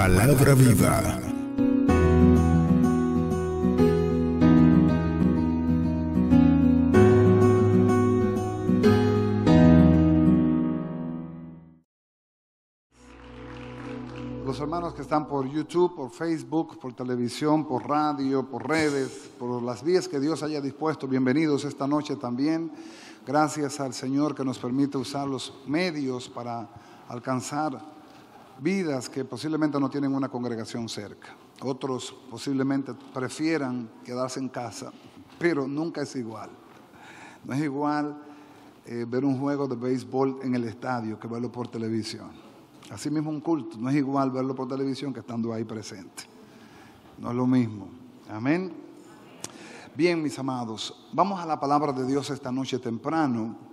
Palabra viva. Los hermanos que están por YouTube, por Facebook, por televisión, por radio, por redes, por las vías que Dios haya dispuesto, bienvenidos esta noche también. Gracias al Señor que nos permite usar los medios para alcanzar vidas que posiblemente no tienen una congregación cerca. Otros posiblemente prefieran quedarse en casa, pero nunca es igual. No es igual ver un juego de béisbol en el estadio que verlo por televisión. Asimismo un culto, no es igual verlo por televisión que estando ahí presente. No es lo mismo. Amén. Bien, mis amados, vamos a la palabra de Dios esta noche temprano.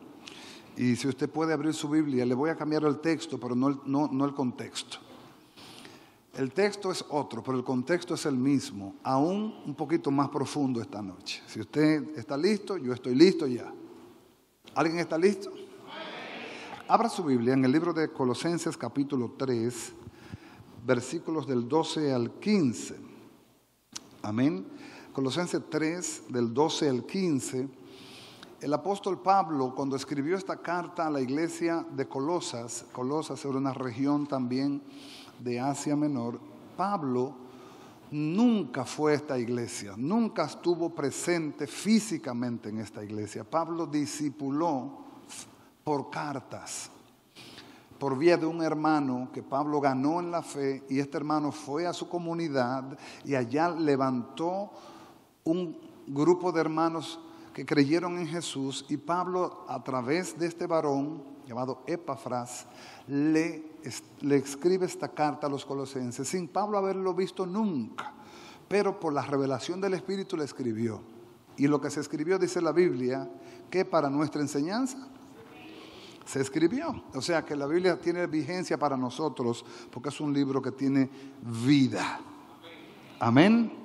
Y si usted puede abrir su Biblia, le voy a cambiar el texto, pero no el contexto. El texto es otro, pero el contexto es el mismo, aún un poquito más profundo esta noche. Si usted está listo, yo estoy listo ya. ¿Alguien está listo? Abra su Biblia en el libro de Colosenses capítulo 3, versículos del 12 al 15. Amén. Colosenses 3, del 12 al 15. El apóstol Pablo, cuando escribió esta carta a la iglesia de Colosas era una región también de Asia Menor, Pablo nunca fue a esta iglesia, nunca estuvo presente físicamente en esta iglesia. Pablo discipuló por cartas, por vía de un hermano que Pablo ganó en la fe, y este hermano fue a su comunidad y allá levantó un grupo de hermanos que creyeron en Jesús, y Pablo, a través de este varón llamado Epafras, le escribe esta carta a los colosenses sin Pablo haberlo visto nunca, pero por la revelación del Espíritu le escribió. Y lo que se escribió, dice la Biblia, que para nuestra enseñanza se escribió. O sea que la Biblia tiene vigencia para nosotros porque es un libro que tiene vida. Amén.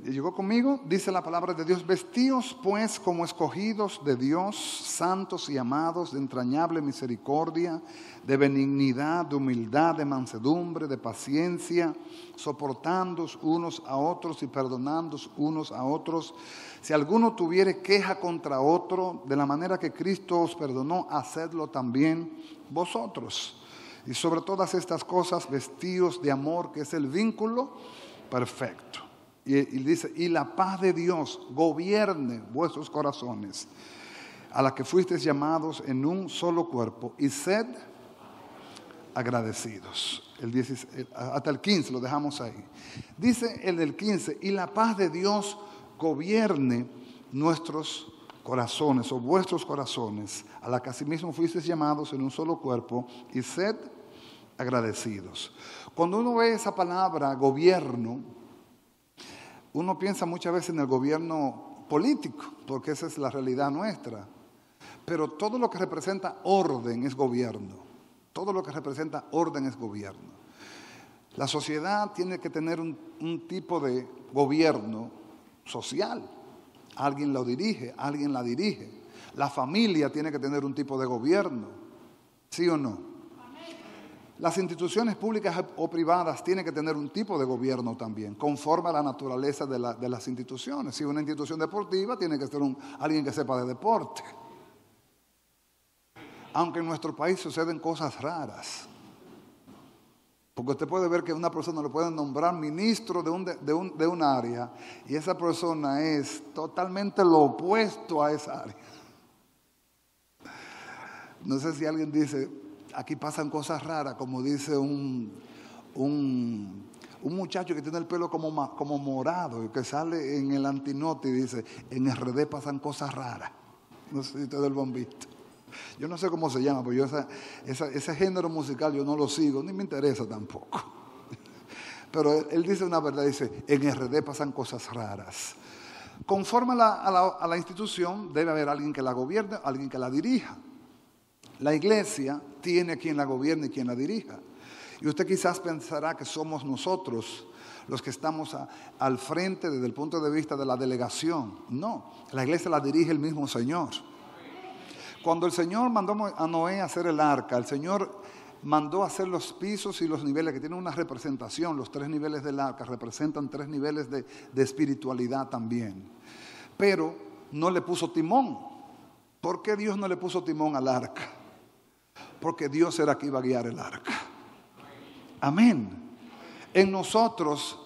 ¿Llegó conmigo? Dice la palabra de Dios: vestíos pues como escogidos de Dios, santos y amados, de entrañable misericordia, de benignidad, de humildad, de mansedumbre, de paciencia, soportándoos unos a otros y perdonándoos unos a otros. Si alguno tuviere queja contra otro, de la manera que Cristo os perdonó, hacedlo también vosotros. Y sobre todas estas cosas, vestíos de amor, que es el vínculo perfecto. Y dice, y la paz de Dios gobierne vuestros corazones, a la que fuisteis llamados en un solo cuerpo, y sed agradecidos. Hasta el 15 lo dejamos ahí. Dice el del 15, y la paz de Dios gobierne nuestros corazones o vuestros corazones, a la que asimismo fuisteis llamados en un solo cuerpo, y sed agradecidos. Cuando uno ve esa palabra gobierno, uno piensa muchas veces en el gobierno político, porque esa es la realidad nuestra. Pero todo lo que representa orden es gobierno. Todo lo que representa orden es gobierno. La sociedad tiene que tener un tipo de gobierno social. Alguien lo dirige, alguien la dirige. La familia tiene que tener un tipo de gobierno. ¿Sí o no? Las instituciones públicas o privadas tienen que tener un tipo de gobierno también, conforme a la naturaleza de las instituciones. Si una institución deportiva, tiene que ser alguien que sepa de deporte. Aunque en nuestro país suceden cosas raras. Porque usted puede ver que a una persona lo pueden nombrar ministro de un área, y esa persona es totalmente lo opuesto a esa área. No sé si alguien dice, aquí pasan cosas raras, como dice un muchacho que tiene el pelo como morado, y que sale en el antinote y dice, en RD pasan cosas raras. No sé si ustedes lo han visto. Yo no sé cómo se llama, pero ese género musical yo no lo sigo, ni me interesa tampoco. Pero él dice una verdad, dice, en RD pasan cosas raras. Conforme a la institución, debe haber alguien que la gobierne, alguien que la dirija. La iglesia tiene quien la gobierne y quien la dirija. Y usted quizás pensará que somos nosotros los que estamos al frente desde el punto de vista de la delegación. No, la iglesia la dirige el mismo Señor. Cuando el Señor mandó a Noé a hacer el arca, el Señor mandó hacer los pisos y los niveles que tienen una representación. Los 3 niveles del arca representan 3 niveles de espiritualidad también. Pero no le puso timón. ¿Por qué Dios no le puso timón al arca? Porque Dios era quien iba a guiar el arca. Amén. En nosotros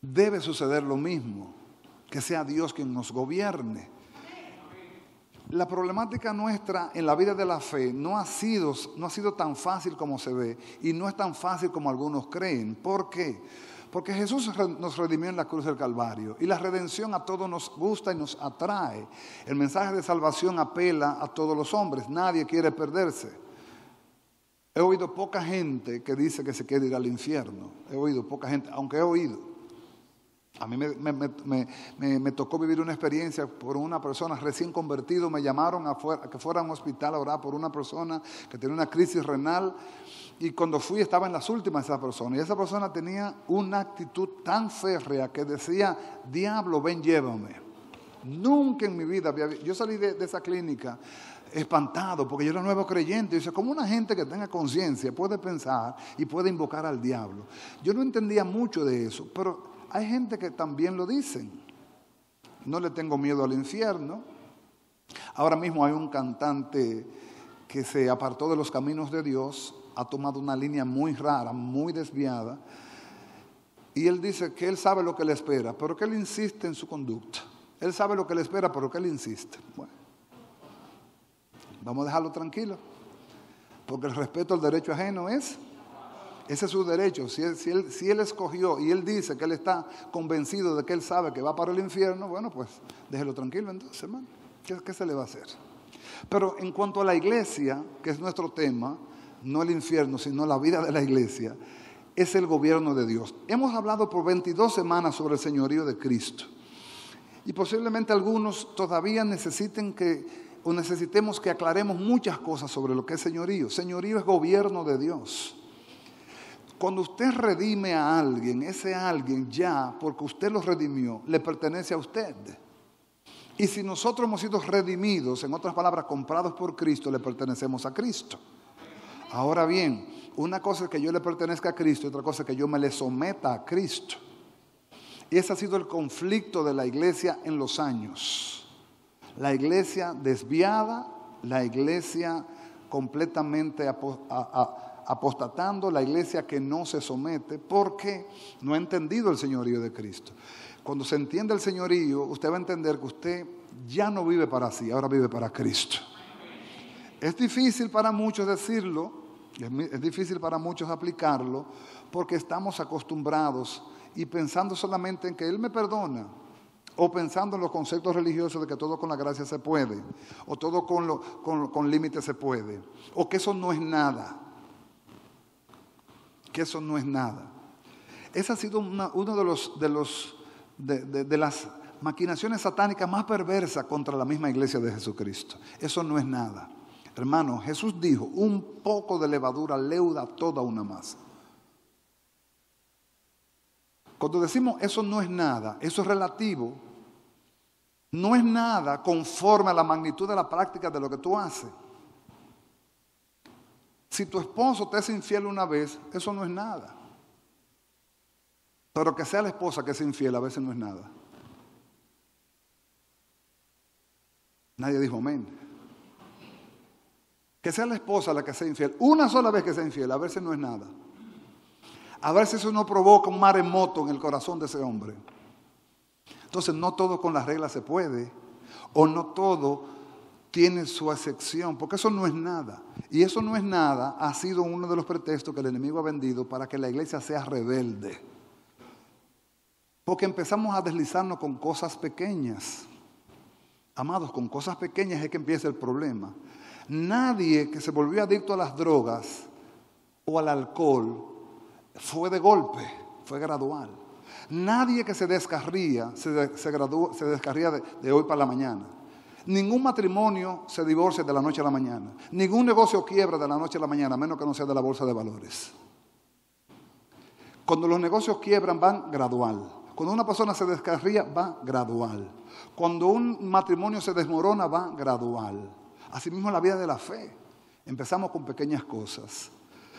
debe suceder lo mismo, que sea Dios quien nos gobierne. La problemática nuestra en la vida de la fe no ha sido tan fácil como se ve y no es tan fácil como algunos creen. ¿Por qué? Porque Jesús nos redimió en la cruz del Calvario y la redención a todos nos gusta y nos atrae. El mensaje de salvación apela a todos los hombres, nadie quiere perderse. He oído poca gente que dice que se quiere ir al infierno. He oído poca gente, aunque he oído. A mí me tocó vivir una experiencia por una persona recién convertido. Me llamaron a que fuera a un hospital a orar por una persona que tenía una crisis renal. Y cuando fui estaba en las últimas de esa persona. Y esa persona tenía una actitud tan férrea que decía, diablo, ven, llévame. Nunca en mi vida había visto. Yo salí de esa clínica espantado porque yo era nuevo creyente. Y dice, ¿cómo una gente que tenga conciencia puede pensar y puede invocar al diablo? Yo no entendía mucho de eso, pero hay gente que también lo dicen. No le tengo miedo al infierno. Ahora mismo hay un cantante que se apartó de los caminos de Dios, ha tomado una línea muy rara, muy desviada, y él dice que él sabe lo que le espera, pero que él insiste en su conducta. Él sabe lo que le espera, pero que él insiste. Bueno, vamos a dejarlo tranquilo, porque el respeto al derecho ajeno ese es su derecho. Si él escogió y él dice que él está convencido de que él sabe que va para el infierno, bueno, pues déjelo tranquilo entonces, hermano. ¿Qué se le va a hacer? Pero en cuanto a la iglesia, que es nuestro tema, no el infierno, sino la vida de la iglesia, es el gobierno de Dios. Hemos hablado por 22 semanas sobre el señorío de Cristo. Y posiblemente algunos todavía necesitemos que aclaremos muchas cosas sobre lo que es señorío. Señorío es gobierno de Dios. Cuando usted redime a alguien, ese alguien ya, porque usted lo redimió, le pertenece a usted. Y si nosotros hemos sido redimidos, en otras palabras, comprados por Cristo, le pertenecemos a Cristo. Ahora bien, una cosa es que yo le pertenezca a Cristo y otra cosa es que yo me le someta a Cristo. Y ese ha sido el conflicto de la iglesia en los años. La iglesia desviada, la iglesia completamente apostatando, la iglesia que no se somete porque no ha entendido el señorío de Cristo. Cuando se entiende el señorío, usted va a entender que usted ya no vive para sí, ahora vive para Cristo. Es difícil para muchos decirlo, es difícil para muchos aplicarlo, porque estamos acostumbrados y pensando solamente en que Él me perdona, o pensando en los conceptos religiosos de que todo con la gracia se puede, o todo con límites se puede, o que eso no es nada. Que eso no es nada. Esa ha sido uno de las maquinaciones satánicas más perversas contra la misma iglesia de Jesucristo. Eso no es nada. Hermano, Jesús dijo, un poco de levadura leuda toda una masa. Cuando decimos eso no es nada, eso es relativo. No es nada conforme a la magnitud de la práctica de lo que tú haces. Si tu esposo te es infiel una vez, eso no es nada. Pero que sea la esposa que es infiel a veces no es nada. Nadie dijo amén. Que sea la esposa la que sea infiel, una sola vez que sea infiel, a veces no es nada. A veces eso no provoca un maremoto en el corazón de ese hombre. Entonces no todo con las reglas se puede, o no todo tiene su excepción, porque eso no es nada. Y eso no es nada ha sido uno de los pretextos que el enemigo ha vendido para que la iglesia sea rebelde. Porque empezamos a deslizarnos con cosas pequeñas. Amados, con cosas pequeñas es que empieza el problema. Nadie que se volvió adicto a las drogas o al alcohol fue de golpe, fue gradual. Nadie que se descarría, se descarría de hoy para la mañana. Ningún matrimonio se divorcia de la noche a la mañana. Ningún negocio quiebra de la noche a la mañana, a menos que no sea de la bolsa de valores. Cuando los negocios quiebran, van gradual. Cuando una persona se descarría, va gradual. Cuando un matrimonio se desmorona, va gradual. Asimismo, la vida de la fe. Empezamos con pequeñas cosas.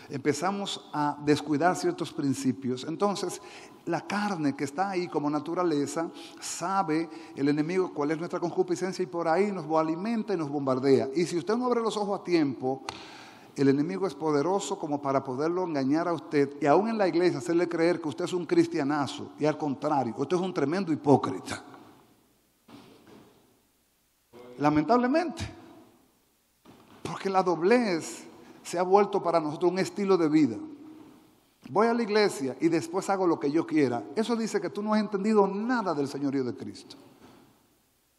empezamos a descuidar ciertos principios. Entonces, la carne que está ahí como naturaleza, sabe el enemigo cuál es nuestra concupiscencia y por ahí nos alimenta y nos bombardea. Y si usted no abre los ojos a tiempo, el enemigo es poderoso como para poderlo engañar a usted y aún en la iglesia hacerle creer que usted es un cristianazo y al contrario, usted es un tremendo hipócrita. Lamentablemente, porque la doblez se ha vuelto para nosotros un estilo de vida. Voy a la iglesia y después hago lo que yo quiera. Eso dice que tú no has entendido nada del señorío de Cristo.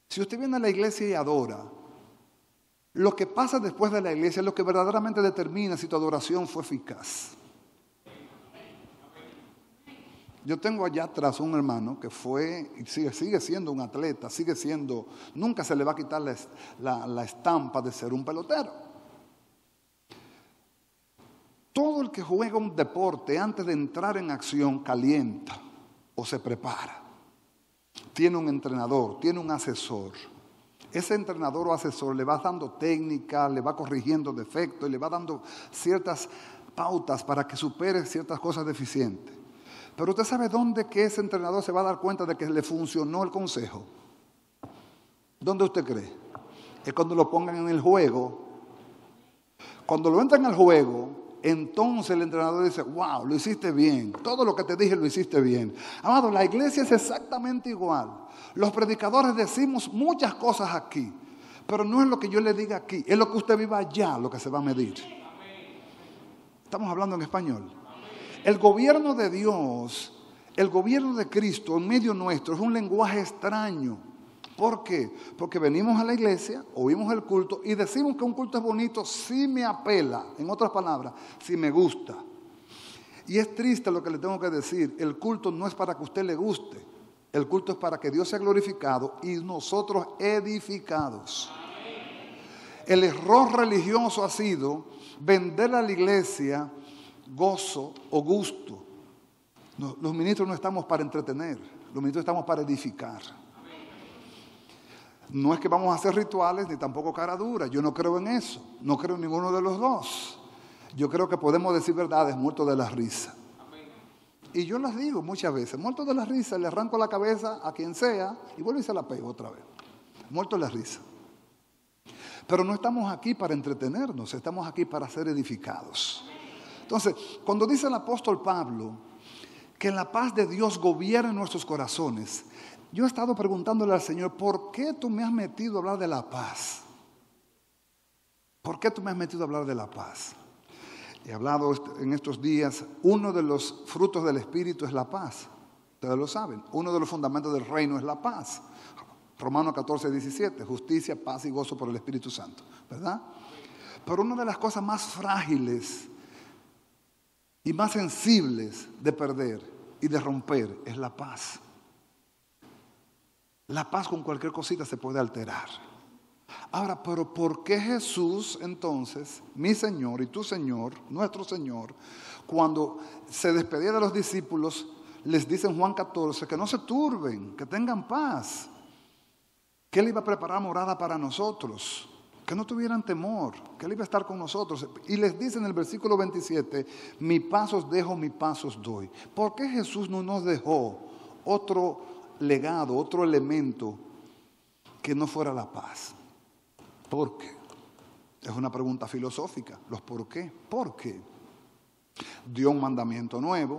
Si usted viene a la iglesia y adora, lo que pasa después de la iglesia es lo que verdaderamente determina si tu adoración fue eficaz. Yo tengo allá atrás un hermano que fue y sigue siendo un atleta, nunca se le va a quitar la estampa de ser un pelotero. Todo el que juega un deporte antes de entrar en acción calienta o se prepara. Tiene un entrenador, tiene un asesor. Ese entrenador o asesor le va dando técnica, le va corrigiendo defectos y le va dando ciertas pautas para que supere ciertas cosas deficientes. Pero usted sabe dónde que ese entrenador se va a dar cuenta de que le funcionó el consejo. ¿Dónde usted cree? Es cuando lo pongan en el juego. Cuando lo entran al juego, entonces el entrenador dice, wow, lo hiciste bien. Todo lo que te dije lo hiciste bien. Amado, la iglesia es exactamente igual. Los predicadores decimos muchas cosas aquí, pero no es lo que yo le diga aquí, es lo que usted viva allá lo que se va a medir. Estamos hablando en español. El gobierno de Dios, el gobierno de Cristo en medio nuestro es un lenguaje extraño. ¿Por qué? Porque venimos a la iglesia, oímos el culto y decimos que un culto es bonito si me apela. En otras palabras, si me gusta. Y es triste lo que le tengo que decir. El culto no es para que a usted le guste. El culto es para que Dios sea glorificado y nosotros edificados. El error religioso ha sido vender a la iglesia gozo o gusto. Los ministros no estamos para entretener, los ministros estamos para edificar. No es que vamos a hacer rituales ni tampoco cara dura. Yo no creo en eso. No creo en ninguno de los dos. Yo creo que podemos decir verdades muertos de la risa. Y yo las digo muchas veces. Muerto de la risa, le arranco la cabeza a quien sea y vuelvo y se la pego otra vez. Muerto de la risa. Pero no estamos aquí para entretenernos. Estamos aquí para ser edificados. Entonces, cuando dice el apóstol Pablo que la paz de Dios gobierne nuestros corazones, yo he estado preguntándole al Señor, ¿por qué tú me has metido a hablar de la paz? ¿Por qué tú me has metido a hablar de la paz? He hablado en estos días, uno de los frutos del Espíritu es la paz. Ustedes lo saben. Uno de los fundamentos del reino es la paz. Romanos 14, 17, justicia, paz y gozo por el Espíritu Santo. ¿Verdad? Pero una de las cosas más frágiles y más sensibles de perder y de romper es la paz. La paz con cualquier cosita se puede alterar. Ahora, pero ¿por qué Jesús entonces, mi Señor y tu Señor, nuestro Señor, cuando se despedía de los discípulos, les dice en Juan 14 que no se turben, que tengan paz, que Él iba a preparar morada para nosotros, que no tuvieran temor, que Él iba a estar con nosotros? Y les dice en el versículo 27, mi paz os dejo, mi paz os doy. ¿Por qué Jesús no nos dejó otro legado, otro elemento que no fuera la paz? ¿Por qué? Es una pregunta filosófica. ¿Los por qué? ¿Por qué? Dio un mandamiento nuevo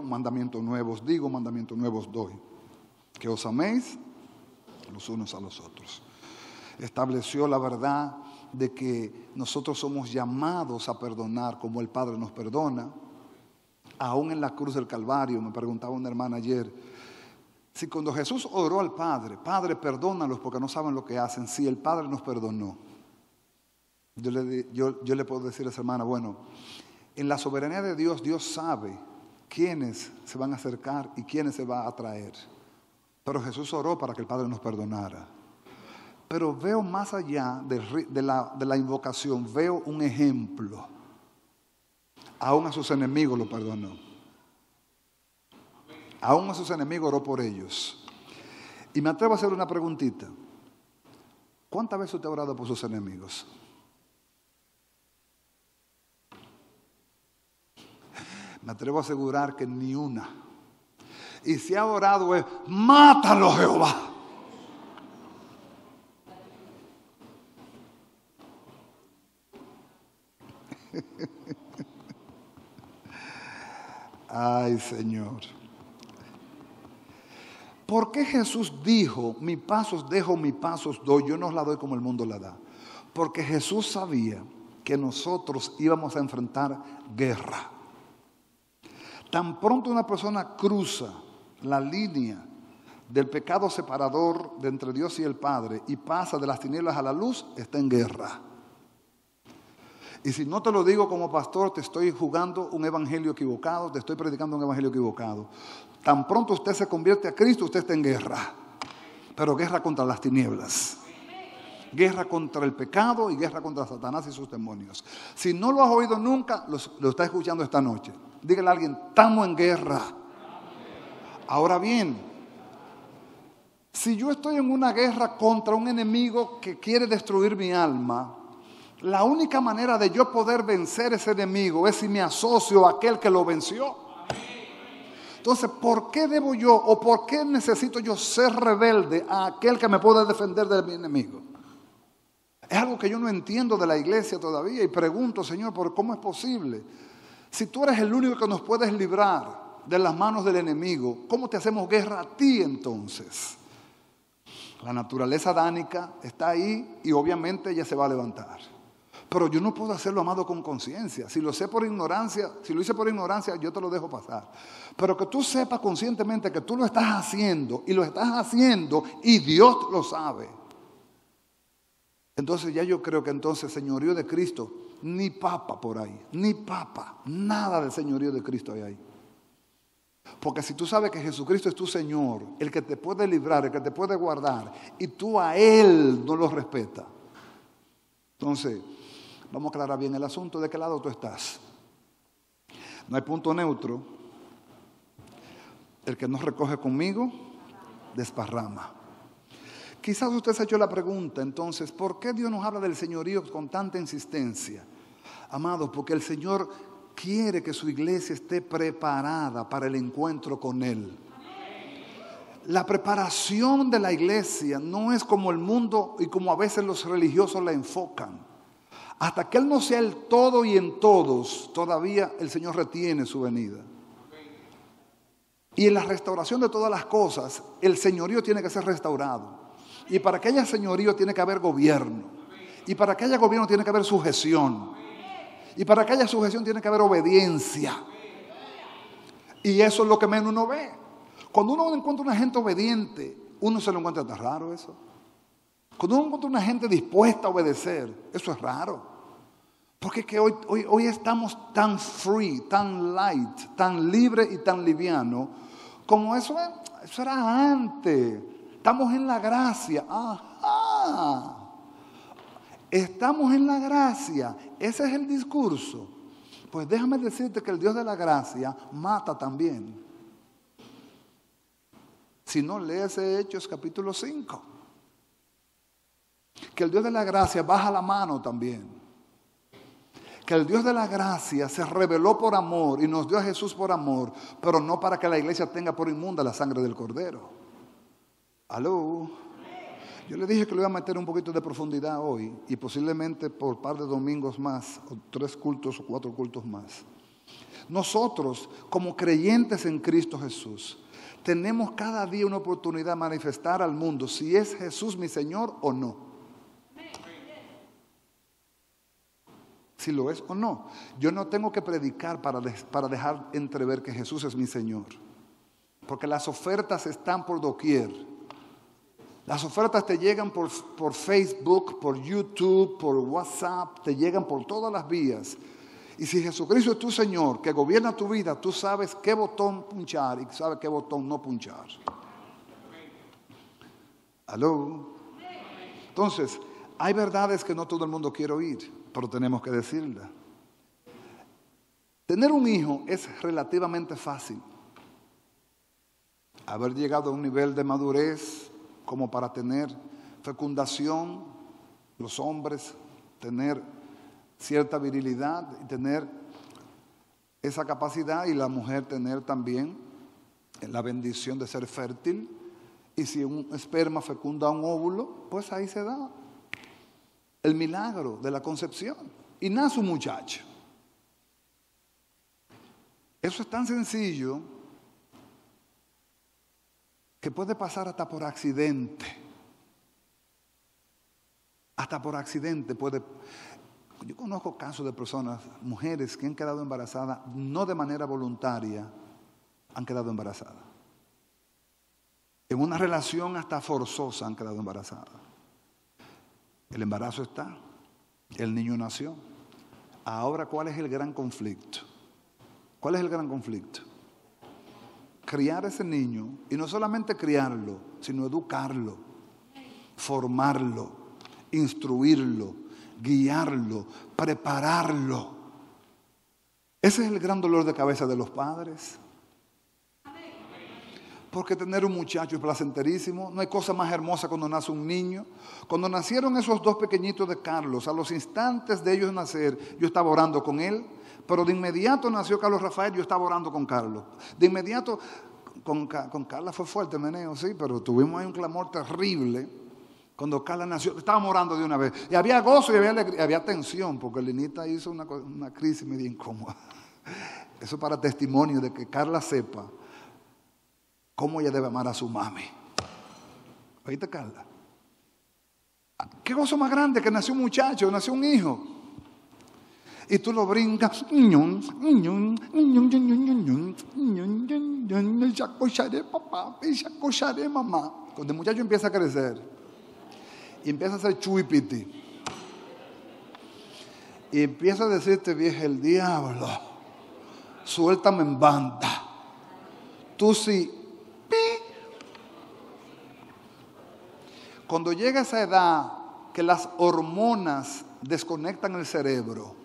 os digo, un mandamiento nuevo os doy. Que os améis los unos a los otros. Estableció la verdad de que nosotros somos llamados a perdonar como el Padre nos perdona. Aún en la cruz del Calvario, me preguntaba una hermana ayer, si cuando Jesús oró al Padre, Padre, perdónalos porque no saben lo que hacen, si el Padre nos perdonó. Yo le puedo decir a esa hermana, bueno, en la soberanía de Dios, Dios sabe quiénes se van a acercar y quiénes se va a atraer. Pero Jesús oró para que el Padre nos perdonara. Pero veo más allá de la invocación, veo un ejemplo. Aún a sus enemigos lo perdonó. Aún a sus enemigos oró por ellos. Y me atrevo a hacer una preguntita. ¿Cuántas veces usted ha orado por sus enemigos? Me atrevo a asegurar que ni una. Y si ha orado es, mátalo, Jehová. Ay, Señor. ¿Por qué Jesús dijo, mis pasos dejo, mis pasos doy? Yo no la doy como el mundo la da. Porque Jesús sabía que nosotros íbamos a enfrentar guerra. Tan pronto una persona cruza la línea del pecado separador de entre Dios y el Padre y pasa de las tinieblas a la luz, está en guerra. Y si no te lo digo como pastor, te estoy jugando un evangelio equivocado, te estoy predicando un evangelio equivocado. Tan pronto usted se convierte a Cristo, usted está en guerra. Pero guerra contra las tinieblas. Guerra contra el pecado y guerra contra Satanás y sus demonios. Si no lo has oído nunca, lo está escuchando esta noche. Dígale a alguien, estamos en guerra. Ahora bien, si yo estoy en una guerra contra un enemigo que quiere destruir mi alma, la única manera de yo poder vencer ese enemigo es si me asocio a aquel que lo venció. Entonces, ¿por qué debo yo o por qué necesito yo ser rebelde a aquel que me puede defender de mi enemigo? Es algo que yo no entiendo de la iglesia todavía y pregunto, Señor, ¿por cómo es posible? Si tú eres el único que nos puedes librar de las manos del enemigo, ¿cómo te hacemos guerra a ti entonces? La naturaleza adánica está ahí y obviamente ella se va a levantar. Pero yo no puedo hacerlo, amado, con conciencia. Si lo sé por ignorancia, si lo hice por ignorancia, yo te lo dejo pasar. Pero que tú sepas conscientemente que tú lo estás haciendo y Dios lo sabe. Entonces ya yo creo que entonces señorío de Cristo, ni papa por ahí, ni papa, nada del señorío de Cristo hay ahí. Porque si tú sabes que Jesucristo es tu Señor, el que te puede librar, el que te puede guardar, y tú a Él no lo respetas, entonces vamos a aclarar bien el asunto. ¿De qué lado tú estás? No hay punto neutro. El que no recoge conmigo, desparrama. Quizás usted se ha hecho la pregunta, entonces, ¿por qué Dios nos habla del señorío con tanta insistencia? Amados, porque el Señor quiere que su iglesia esté preparada para el encuentro con Él. La preparación de la iglesia no es como el mundo y como a veces los religiosos la enfocan. Hasta que Él no sea el todo y en todos, todavía el Señor retiene su venida. Y en la restauración de todas las cosas, el señorío tiene que ser restaurado. Y para que haya señorío tiene que haber gobierno. Y para que haya gobierno tiene que haber sujeción. Y para que haya sujeción tiene que haber obediencia. Y eso es lo que menos uno ve. Cuando uno encuentra una gente obediente, uno se lo encuentra tan raro eso. Cuando uno encuentra una gente dispuesta a obedecer, eso es raro. Porque es que hoy estamos tan free, tan light, tan libre y tan liviano, como eso era antes. Estamos en la gracia. Ajá. Estamos en la gracia. Ese es el discurso. Pues déjame decirte que el Dios de la gracia mata también. Si no, lees Hechos capítulo 5. Que el Dios de la gracia baja la mano también. Que el Dios de la gracia se reveló por amor y nos dio a Jesús por amor, pero no para que la iglesia tenga por inmunda la sangre del Cordero. ¿Aló? Yo le dije que le iba a meter un poquito de profundidad hoy y posiblemente por par de domingos más, o 3 cultos o 4 cultos más. Nosotros, como creyentes en Cristo Jesús, tenemos cada día una oportunidad de manifestar al mundo si es Jesús mi Señor o no. Si lo es o no. Yo no tengo que predicar para dejar entrever que Jesús es mi Señor. Porque las ofertas están por doquier. Las ofertas te llegan por Facebook, por YouTube, por WhatsApp, te llegan por todas las vías. Y si Jesucristo es tu Señor, que gobierna tu vida, tú sabes qué botón punchar y sabes qué botón no punchar. ¿Aló? Entonces, hay verdades que no todo el mundo quiere oír, pero tenemos que decirlas. Tener un hijo es relativamente fácil. Haber llegado a un nivel de madurez como para tener fecundación, los hombres, tener cierta virilidad y tener esa capacidad y la mujer tener también la bendición de ser fértil. Y si un esperma fecunda un óvulo, pues ahí se da el milagro de la concepción. Y nace un muchacho. Eso es tan sencillo que puede pasar hasta por accidente. Hasta por accidente puede. Yo conozco casos de personas, mujeres que han quedado embarazadas, no de manera voluntaria, han quedado embarazadas. En una relación hasta forzosa han quedado embarazadas. El embarazo está, el niño nació. Ahora, ¿cuál es el gran conflicto? ¿Cuál es el gran conflicto? Criar a ese niño, y no solamente criarlo, sino educarlo, formarlo, instruirlo, guiarlo, prepararlo. Ese es el gran dolor de cabeza de los padres. Porque tener un muchacho es placenterísimo. No hay cosa más hermosa cuando nace un niño. Cuando nacieron esos dos pequeñitos de Carlos, a los instantes de ellos nacer, yo estaba orando con él. Pero de inmediato nació Carlos Rafael, yo estaba orando con Carlos. De inmediato, con Carla fue fuerte, meneo, sí, pero tuvimos ahí un clamor terrible. Cuando Carla nació, estábamos orando de una vez. Y había gozo y había alegría, había tensión, porque Linita hizo una crisis medio incómoda. Eso para testimonio de que Carla sepa cómo ella debe amar a su mami. ¿Oíste, Carla? ¿Qué gozo más grande que nació un muchacho, nació un hijo? Y tú lo brincas. Ya escucharé papá, ya escucharé mamá. Cuando el muchacho empieza a crecer y empieza a hacer chuipiti y empieza a decirte, vieja, el diablo, suéltame en banda. Tú sí. Cuando llega esa edad que las hormonas desconectan el cerebro,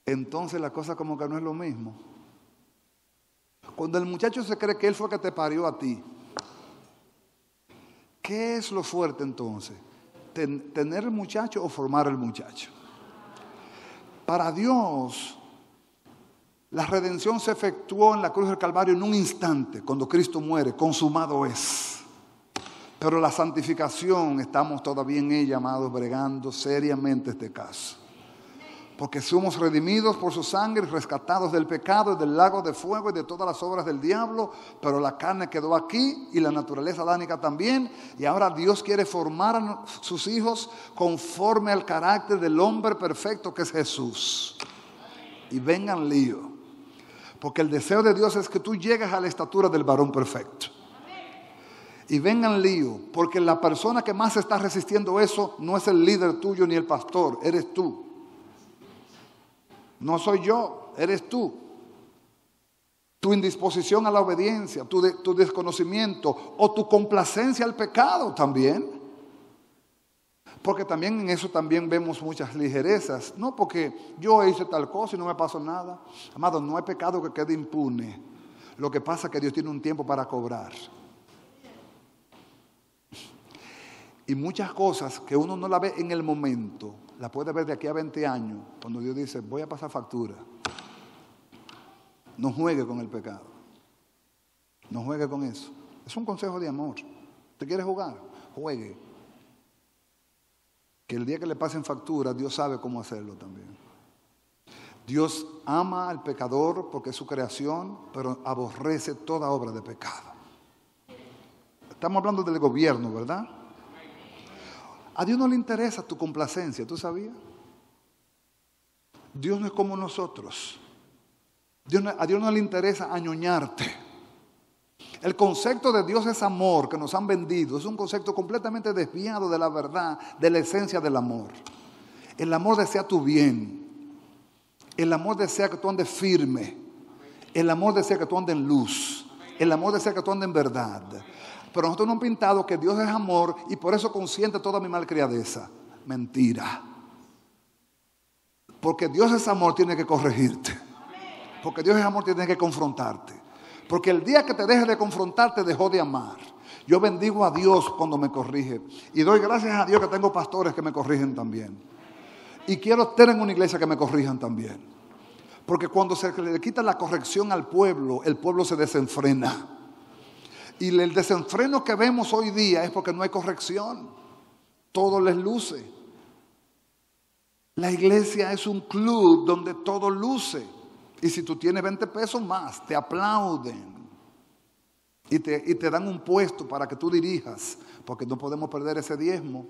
entonces la cosa como que no es lo mismo. Cuando el muchacho se cree que él fue el que te parió a ti, ¿qué es lo fuerte entonces? ¿Tener el muchacho o formar el muchacho? Para Dios, la redención se efectuó en la cruz del Calvario en un instante, cuando Cristo muere, consumado es. Pero la santificación, estamos todavía en ella, amados, bregando seriamente este caso. Porque somos redimidos por su sangre, rescatados del pecado y del lago de fuego y de todas las obras del diablo, pero la carne quedó aquí y la naturaleza adánica también. Y ahora Dios quiere formar a sus hijos conforme al carácter del hombre perfecto que es Jesús. Y vengan lío. Porque el deseo de Dios es que tú llegues a la estatura del varón perfecto. Y vengan lío, porque la persona que más está resistiendo eso no es el líder tuyo ni el pastor, eres tú. No soy yo, eres tú. Tu indisposición a la obediencia, tu desconocimiento o tu complacencia al pecado también. Porque también en eso también vemos muchas ligerezas. No porque yo hice tal cosa y no me pasó nada. Amado, no hay pecado que quede impune. Lo que pasa es que Dios tiene un tiempo para cobrar. Y muchas cosas que uno no la ve en el momento, la puede ver de aquí a 20 años, cuando Dios dice, voy a pasar factura. No juegue con el pecado. No juegue con eso. Es un consejo de amor. ¿Te quieres jugar? Juegue. Que el día que le pasen factura, Dios sabe cómo hacerlo también. Dios ama al pecador porque es su creación, pero aborrece toda obra de pecado. Estamos hablando del gobierno, ¿verdad? A Dios no le interesa tu complacencia, ¿tú sabías? Dios no es como nosotros. A Dios no le interesa añoñarte. El concepto de Dios es amor que nos han vendido. Es un concepto completamente desviado de la verdad, de la esencia del amor. El amor desea tu bien. El amor desea que tú andes firme. El amor desea que tú andes en luz. El amor desea que tú andes en verdad. Pero nosotros no hemos pintado que Dios es amor y por eso consiente toda mi malcriadeza. Mentira. Porque Dios es amor, tiene que corregirte. Porque Dios es amor, tiene que confrontarte. Porque el día que te deje de confrontarte, dejó de amar. Yo bendigo a Dios cuando me corrige. Y doy gracias a Dios que tengo pastores que me corrigen también. Y quiero estar en una iglesia que me corrijan también. Porque cuando se le quita la corrección al pueblo, el pueblo se desenfrena. Y el desenfreno que vemos hoy día es porque no hay corrección. Todo les luce. La iglesia es un club donde todo luce. Y si tú tienes 20 pesos más, te aplauden. Y te dan un puesto para que tú dirijas. Porque no podemos perder ese diezmo.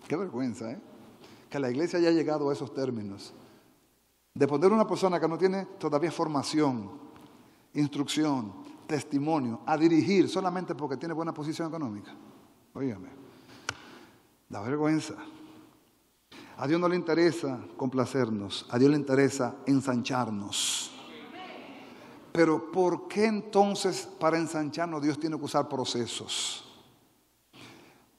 Qué vergüenza, ¿eh? Que la iglesia haya llegado a esos términos. De poner una persona que no tiene todavía formación, instrucción, testimonio, a dirigir solamente porque tiene buena posición económica. Óigame, da vergüenza. A Dios no le interesa complacernos, a Dios le interesa ensancharnos. Pero ¿por qué entonces para ensancharnos Dios tiene que usar procesos?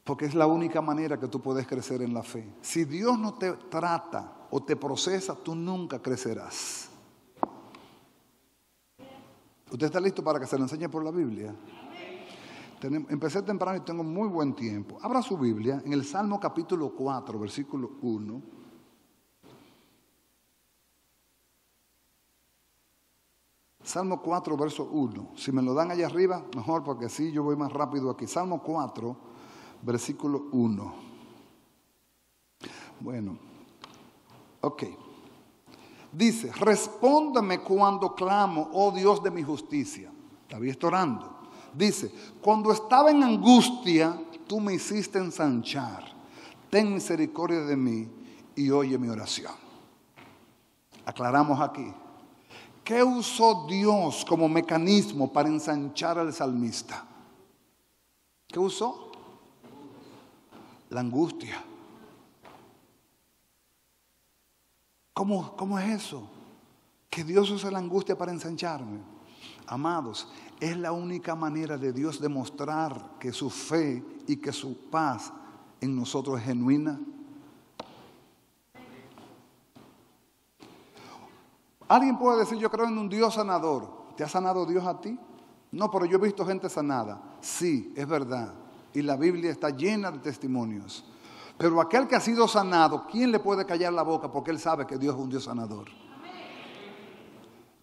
Porque es la única manera que tú puedes crecer en la fe. Si Dios no te trata o te procesa, tú nunca crecerás. ¿Usted está listo para que se lo enseñe por la Biblia? Empecé temprano y tengo muy buen tiempo. Abra su Biblia en el Salmo capítulo 4, versículo 1. Salmo 4, verso 1. Si me lo dan allá arriba, mejor, porque así yo voy más rápido aquí. Salmo 4, versículo 1. Bueno, ok. Dice, respóndeme cuando clamo, oh Dios de mi justicia. David está orando. Dice, cuando estaba en angustia, tú me hiciste ensanchar. Ten misericordia de mí y oye mi oración. Aclaramos aquí. ¿Qué usó Dios como mecanismo para ensanchar al salmista? ¿Qué usó? La angustia. ¿Cómo es eso? Que Dios usa la angustia para ensancharme. Amados, es la única manera de Dios demostrar que su fe y que su paz en nosotros es genuina. Alguien puede decir, yo creo en un Dios sanador. ¿Te ha sanado Dios a ti? No, pero yo he visto gente sanada. Sí, es verdad. Y la Biblia está llena de testimonios. Pero aquel que ha sido sanado, ¿quién le puede callar la boca? Porque él sabe que Dios es un Dios sanador.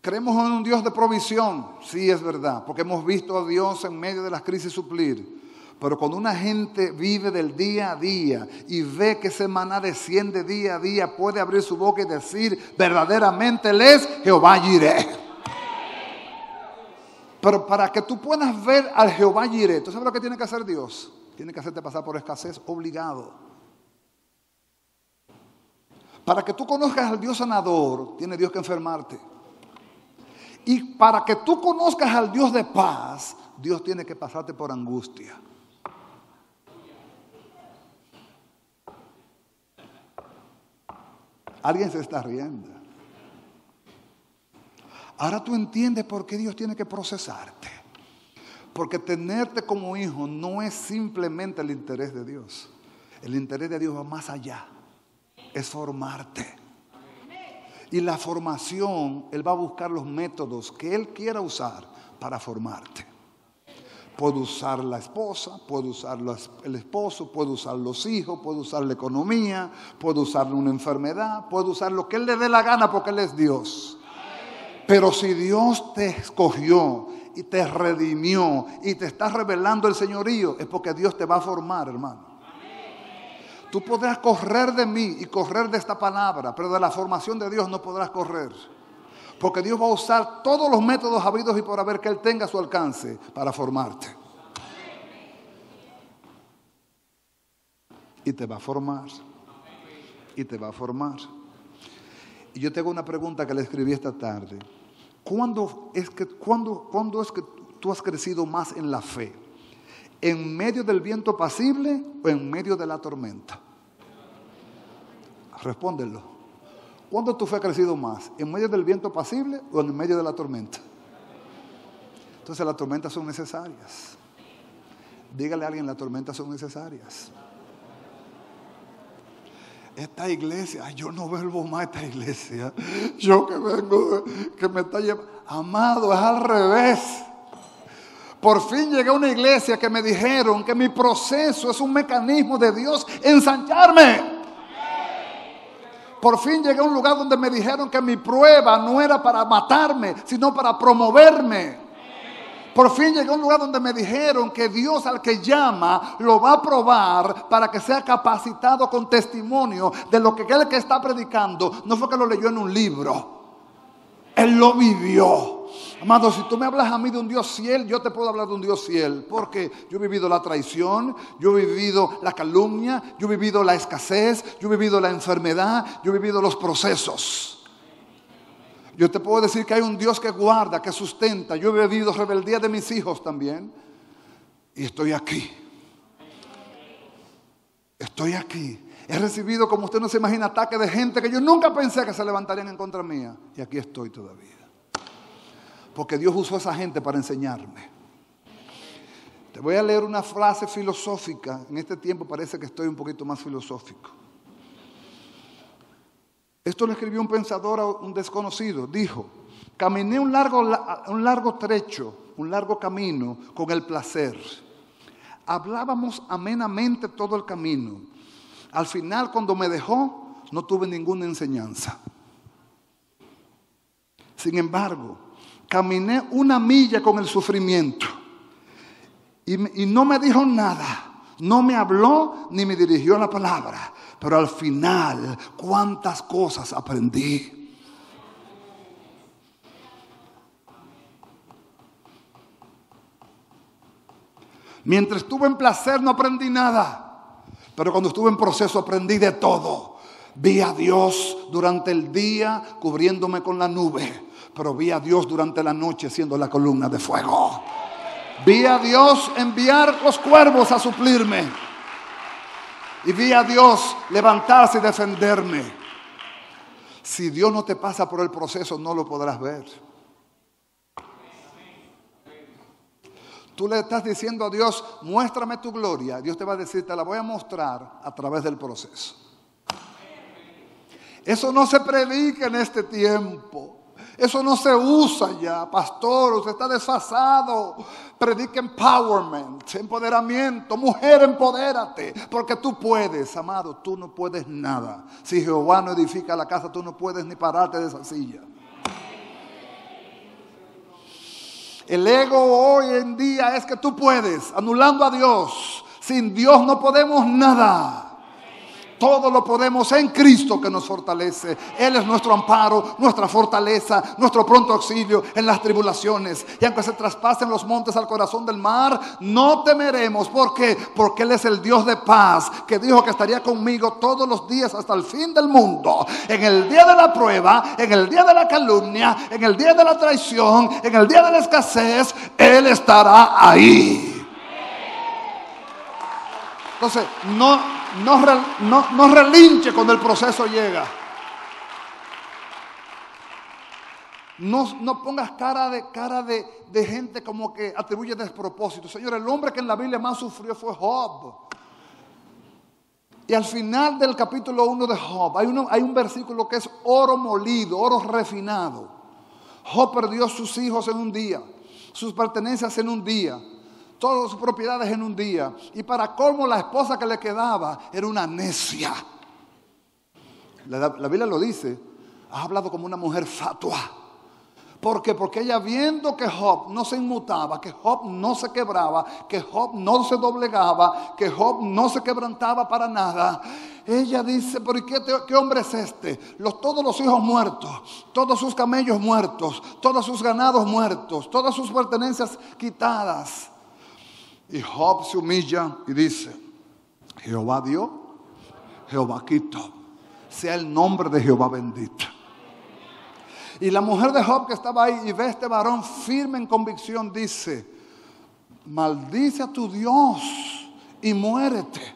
¿Creemos en un Dios de provisión? Sí, es verdad. Porque hemos visto a Dios en medio de las crisis suplir. Pero cuando una gente vive del día a día y ve que ese maná desciende día a día, puede abrir su boca y decir, verdaderamente Él es Jehová Jireh. Pero para que tú puedas ver al Jehová Jireh, ¿tú sabes lo que tiene que hacer Dios? Tiene que hacerte pasar por escasez obligado. Para que tú conozcas al Dios sanador, tiene Dios que enfermarte. Y para que tú conozcas al Dios de paz, Dios tiene que pasarte por angustia. Alguien se está riendo. Ahora tú entiendes por qué Dios tiene que procesarte. Porque tenerte como hijo no es simplemente el interés de Dios. El interés de Dios va más allá. Es formarte. Y la formación, Él va a buscar los métodos que Él quiera usar para formarte. Puede usar la esposa, puede usar el esposo, puede usar los hijos, puede usar la economía, puede usar una enfermedad, puede usar lo que Él le dé la gana porque Él es Dios. Pero si Dios te escogió y te redimió y te está revelando el señorío, es porque Dios te va a formar, hermano. Tú podrás correr de mí y correr de esta palabra, pero de la formación de Dios no podrás correr. Porque Dios va a usar todos los métodos habidos y por haber que Él tenga a su alcance para formarte. Y te va a formar. Y te va a formar. Y yo tengo una pregunta que le escribí esta tarde. ¿Cuándo es que tú has crecido más en la fe? ¿En medio del viento apacible o en medio de la tormenta? Respóndelo. ¿Cuándo tu fe ha crecido más? ¿En medio del viento apacible o en medio de la tormenta? Entonces las tormentas son necesarias. Dígale a alguien, las tormentas son necesarias. Esta iglesia, yo no vuelvo más a esta iglesia. Yo que vengo, que me está llevando. Amado, es al revés. Por fin llegué a una iglesia que me dijeron que mi proceso es un mecanismo de Dios ensancharme. Por fin llegué a un lugar donde me dijeron que mi prueba no era para matarme, sino para promoverme. Por fin llegué a un lugar donde me dijeron que Dios al que llama lo va a probar para que sea capacitado con testimonio de lo que él que está predicando no fue que lo leyó en un libro. Él lo vivió. Amado, si tú me hablas a mí de un Dios fiel, yo te puedo hablar de un Dios fiel. Porque yo he vivido la traición, yo he vivido la calumnia, yo he vivido la escasez, yo he vivido la enfermedad, yo he vivido los procesos. Yo te puedo decir que hay un Dios que guarda, que sustenta. Yo he vivido rebeldía de mis hijos también. Y estoy aquí. Estoy aquí. He recibido, como usted no se imagina, ataques de gente que yo nunca pensé que se levantarían en contra mía. Y aquí estoy todavía. Porque Dios usó a esa gente para enseñarme. Te voy a leer una frase filosófica. En este tiempo parece que estoy un poquito más filosófico. Esto lo escribió un pensador, un desconocido. Dijo: caminé un largo trecho, un largo camino con el placer. Hablábamos amenamente todo el camino. Al final, cuando me dejó, no tuve ninguna enseñanza. Sin embargo, caminé una milla con el sufrimiento y no me dijo nada. No me habló ni me dirigió la palabra. Pero al final, cuántas cosas aprendí. Mientras estuve en placer no aprendí nada. Pero cuando estuve en proceso aprendí de todo. Vi a Dios durante el día cubriéndome con la nube. Pero vi a Dios durante la noche siendo la columna de fuego. Vi a Dios enviar los cuervos a suplirme. Y vi a Dios levantarse y defenderme. Si Dios no te pasa por el proceso, no lo podrás ver. Tú le estás diciendo a Dios: muéstrame tu gloria. Dios te va a decir: te la voy a mostrar a través del proceso. Eso no se predica en este tiempo. Eso no se usa ya, pastor, usted está desfasado. Predica empowerment, empoderamiento. Mujer, empodérate, porque tú puedes, amado. Tú no puedes nada. Si Jehová no edifica la casa, tú no puedes ni pararte de esa silla. El ego hoy en día es que tú puedes, anulando a Dios. Sin Dios no podemos nada. Todo lo podemos en Cristo que nos fortalece. Él es nuestro amparo, nuestra fortaleza, nuestro pronto auxilio en las tribulaciones. Y aunque se traspasen los montes al corazón del mar, no temeremos. ¿Por qué? Porque Él es el Dios de paz, que dijo que estaría conmigo todos los días hasta el fin del mundo. En el día de la prueba, en el día de la calumnia, en el día de la traición, en el día de la escasez, Él estará ahí. Entonces, no relinche cuando el proceso llega. No pongas cara de gente como que atribuye despropósito. Señor, el hombre que en la Biblia más sufrió fue Job. Y al final del capítulo 1 de Job hay un versículo que es oro molido, oro refinado. Job perdió sus hijos en un día, sus pertenencias en un día, todas sus propiedades en un día. Y para colmo, la esposa que le quedaba era una necia. La Biblia lo dice. Ha hablado como una mujer fatua. ¿Por qué? Porque ella, viendo que Job no se inmutaba, que Job no se quebraba, que Job no se doblegaba, que Job no se quebrantaba para nada, ella dice: ¿pero qué hombre es este? Todos los hijos muertos, todos sus camellos muertos, todos sus ganados muertos, todas sus pertenencias quitadas. Y Job se humilla y dice: Jehová dio, Jehová quitó. Sea el nombre de Jehová bendito. Y la mujer de Job que estaba ahí y ve a este varón firme en convicción, dice: maldice a tu Dios y muérete.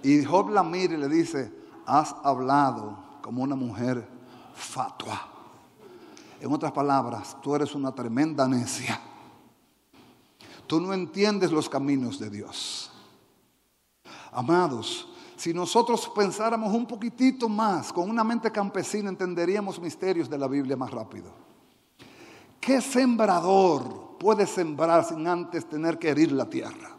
Y Job la mira y le dice: has hablado como una mujer fatua. En otras palabras, tú eres una tremenda necia. Tú no entiendes los caminos de Dios. Amados, si nosotros pensáramos un poquitito más, con una mente campesina, entenderíamos misterios de la Biblia más rápido. ¿Qué sembrador puede sembrar sin antes tener que herir la tierra?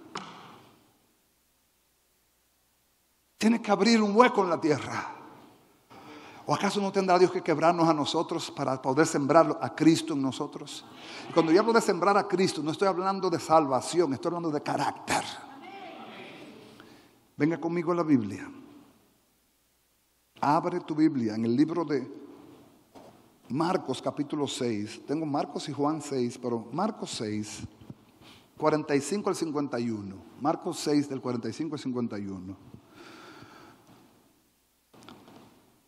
Tiene que abrir un hueco en la tierra. ¿O acaso no tendrá Dios que quebrarnos a nosotros para poder sembrarlo a Cristo en nosotros? Y cuando yo hablo de sembrar a Cristo, no estoy hablando de salvación, estoy hablando de carácter. Venga conmigo a la Biblia. Abre tu Biblia en el libro de Marcos capítulo 6. Tengo Marcos y Juan 6, pero Marcos 6, 45 al 51. Marcos 6 del 45 al 51.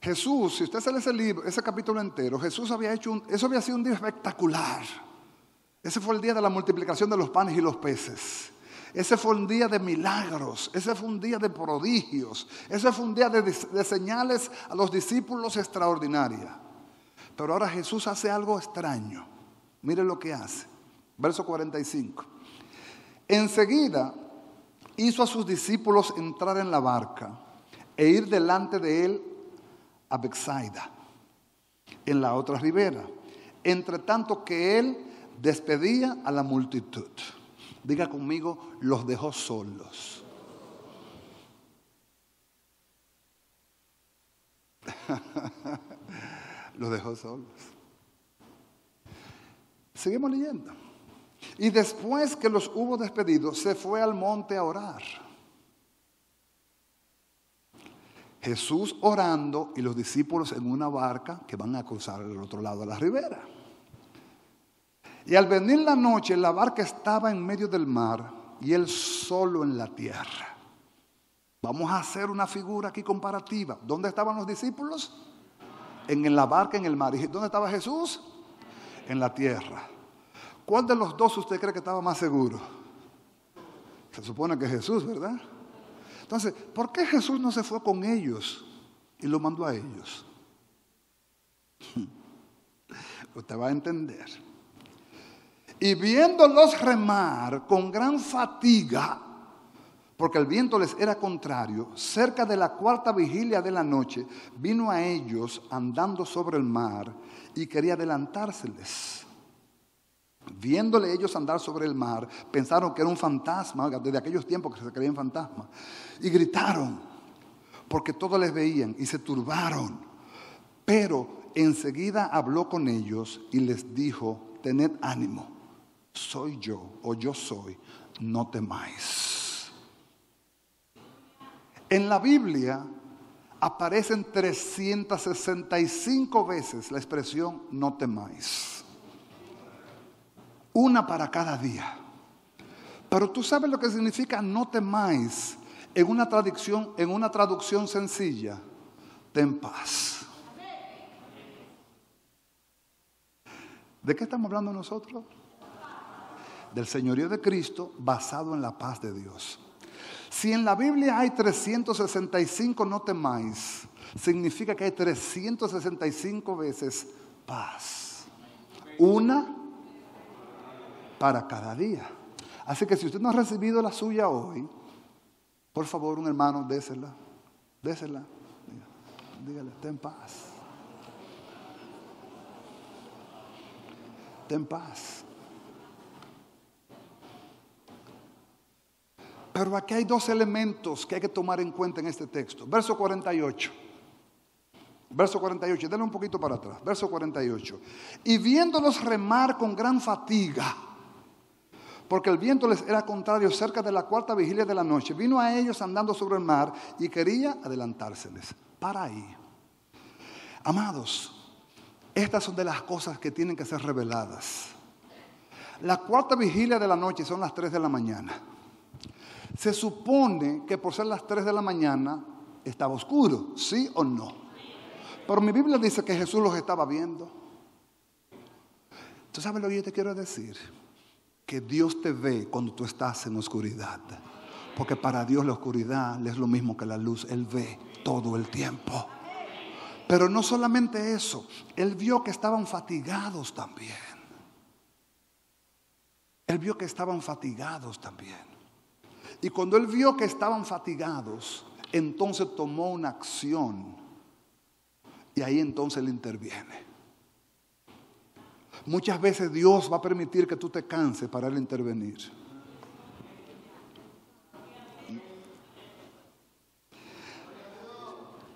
Jesús, si usted se lee ese libro, ese capítulo entero, Jesús había hecho eso había sido un día espectacular. Ese fue el día de la multiplicación de los panes y los peces. Ese fue un día de milagros. Ese fue un día de prodigios. Ese fue un día de señales a los discípulos extraordinarias. Pero ahora Jesús hace algo extraño. Mire lo que hace. Verso 45. Enseguida hizo a sus discípulos entrar en la barca e ir delante de él a Betsaida, en la otra ribera, entre tanto que él despedía a la multitud. Diga conmigo, los dejó solos. Los dejó solos. Seguimos leyendo. Y después que los hubo despedido, se fue al monte a orar. Jesús orando y los discípulos en una barca que van a cruzar al otro lado de la ribera. Y al venir la noche, la barca estaba en medio del mar y él solo en la tierra. Vamos a hacer una figura aquí comparativa. ¿Dónde estaban los discípulos? En la barca, en el mar. ¿Y dónde estaba Jesús? En la tierra. ¿Cuál de los dos usted cree que estaba más seguro? Se supone que Jesús, ¿verdad? Entonces, ¿por qué Jesús no se fue con ellos y lo mandó a ellos? Usted va a entender. Y viéndolos remar con gran fatiga, porque el viento les era contrario, cerca de la cuarta vigilia de la noche, vino a ellos andando sobre el mar y quería adelantárseles. Viéndole ellos andar sobre el mar, pensaron que era un fantasma, desde aquellos tiempos que se creían fantasmas, y gritaron, porque todos les veían, y se turbaron. Pero enseguida habló con ellos y les dijo, tened ánimo, soy yo, o yo soy, no temáis. En la Biblia aparecen 365 veces la expresión no temáis. Una para cada día. Pero tú sabes lo que significa no temáis en una traducción sencilla. Ten paz. ¿De qué estamos hablando nosotros? Del señorío de Cristo basado en la paz de Dios. Si en la Biblia hay 365 no temáis, significa que hay 365 veces paz. Una para cada día. Así que si usted no ha recibido la suya hoy, por favor, un hermano, désela. Désela. Dígale, ten paz. Ten paz. Pero aquí hay dos elementos que hay que tomar en cuenta en este texto. Verso 48. Verso 48, denle un poquito para atrás. Verso 48. Y viéndolos remar con gran fatiga, porque el viento les era contrario cerca de la cuarta vigilia de la noche, vino a ellos andando sobre el mar y quería adelantárseles. Para ahí. Amados, estas son de las cosas que tienen que ser reveladas. La cuarta vigilia de la noche son las 3 de la mañana. Se supone que por ser las 3 de la mañana estaba oscuro, ¿sí o no? Pero mi Biblia dice que Jesús los estaba viendo. ¿Tú sabes lo que yo te quiero decir? Que Dios te ve cuando tú estás en oscuridad. Porque para Dios la oscuridad es lo mismo que la luz. Él ve todo el tiempo. Pero no solamente eso. Él vio que estaban fatigados también. Él vio que estaban fatigados también. Y cuando él vio que estaban fatigados, entonces tomó una acción. Y ahí entonces él interviene. Muchas veces Dios va a permitir que tú te canses para él intervenir.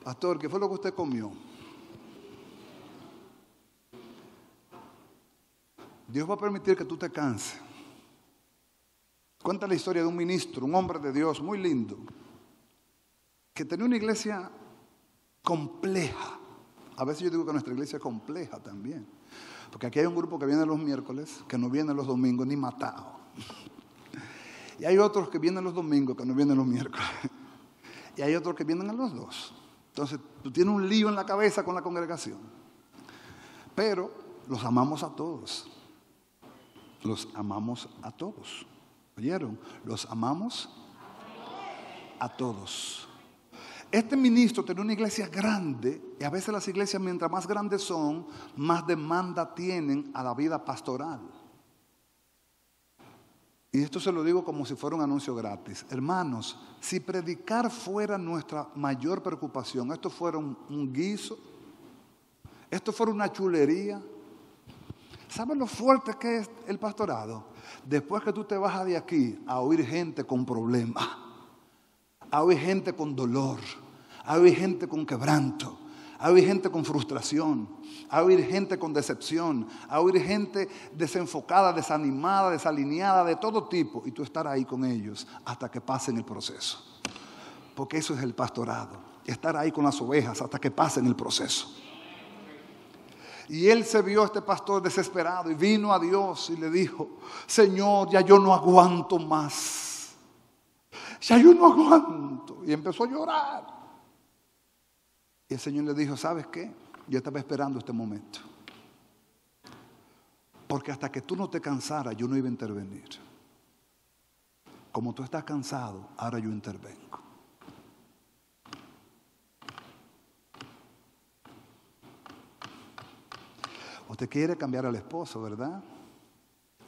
Pastor, ¿qué fue lo que usted comió? Dios va a permitir que tú te canses. Cuenta la historia de un ministro, un hombre de Dios muy lindo, que tenía una iglesia compleja. A veces yo digo que nuestra iglesia es compleja también. Porque aquí hay un grupo que viene los miércoles, que no viene los domingos ni matado. Y hay otros que vienen los domingos, que no vienen los miércoles. Y hay otros que vienen a los dos. Entonces, tú tienes un lío en la cabeza con la congregación. Pero los amamos a todos. Los amamos a todos. ¿Oyeron? Los amamos a todos. Este ministro tenía una iglesia grande, y a veces las iglesias, mientras más grandes son, más demanda tienen a la vida pastoral. Y esto se lo digo como si fuera un anuncio gratis. Hermanos, si predicar fuera nuestra mayor preocupación, esto fuera un guiso, esto fuera una chulería. ¿Sabes lo fuerte que es el pastorado? Después que tú te bajas de aquí a oír gente con problemas, a oír gente con dolor, a oír gente con quebranto, a oír gente con frustración, a oír gente con decepción, a oír gente desenfocada, desanimada, desalineada, de todo tipo, y tú estar ahí con ellos hasta que pasen el proceso. Porque eso es el pastorado, estar ahí con las ovejas hasta que pasen el proceso. Y él se vio, este pastor, desesperado, y vino a Dios y le dijo: Señor, ya yo no aguanto más, ya yo no aguanto. Y empezó a llorar. Y el Señor le dijo: ¿sabes qué? Yo estaba esperando este momento, porque hasta que tú no te cansaras, yo no iba a intervenir. Como tú estás cansado, ahora yo intervengo. Usted quiere cambiar al esposo, ¿verdad?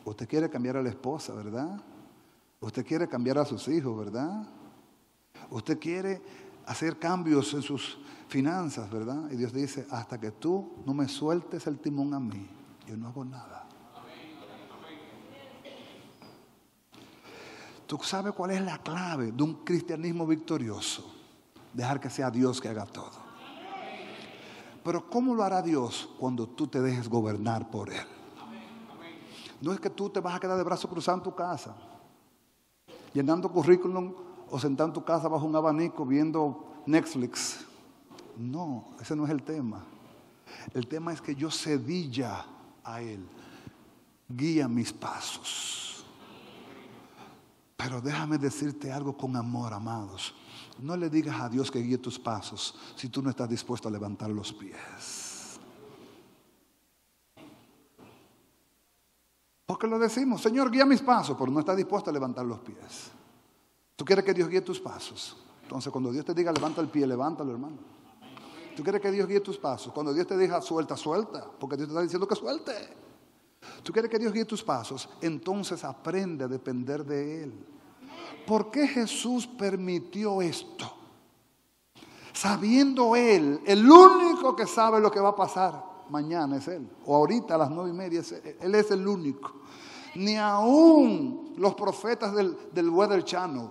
Usted quiere cambiar a la esposa, ¿verdad? Usted quiere cambiar a sus hijos, ¿verdad? Usted quiere hacer cambios en sus finanzas, ¿verdad? Y Dios dice: hasta que tú no me sueltes el timón a mí, yo no hago nada. ¿Tú sabes cuál es la clave de un cristianismo victorioso? Dejar que sea Dios que haga todo. Pero ¿cómo lo hará Dios? Cuando tú te dejes gobernar por Él. No es que tú te vas a quedar de brazos cruzados en tu casa, llenando currículum o sentado en tu casa bajo un abanico viendo Netflix. No, ese no es el tema. El tema es que yo cedilla a Él. Guía mis pasos. Pero déjame decirte algo con amor, amados. No le digas a Dios que guíe tus pasos si tú no estás dispuesto a levantar los pies. Porque lo decimos: Señor, guía mis pasos, pero no estás dispuesto a levantar los pies. ¿Tú quieres que Dios guíe tus pasos? Entonces, cuando Dios te diga levanta el pie, levántalo, hermano. ¿Tú quieres que Dios guíe tus pasos? Cuando Dios te diga suelta, suelta, porque Dios te está diciendo que suelte. ¿Tú quieres que Dios guíe tus pasos? Entonces aprende a depender de Él. ¿Por qué Jesús permitió esto? Sabiendo Él, el único que sabe lo que va a pasar mañana es Él, o ahorita a las 9:30, Él es el único. Ni aún los profetas del Weather Channel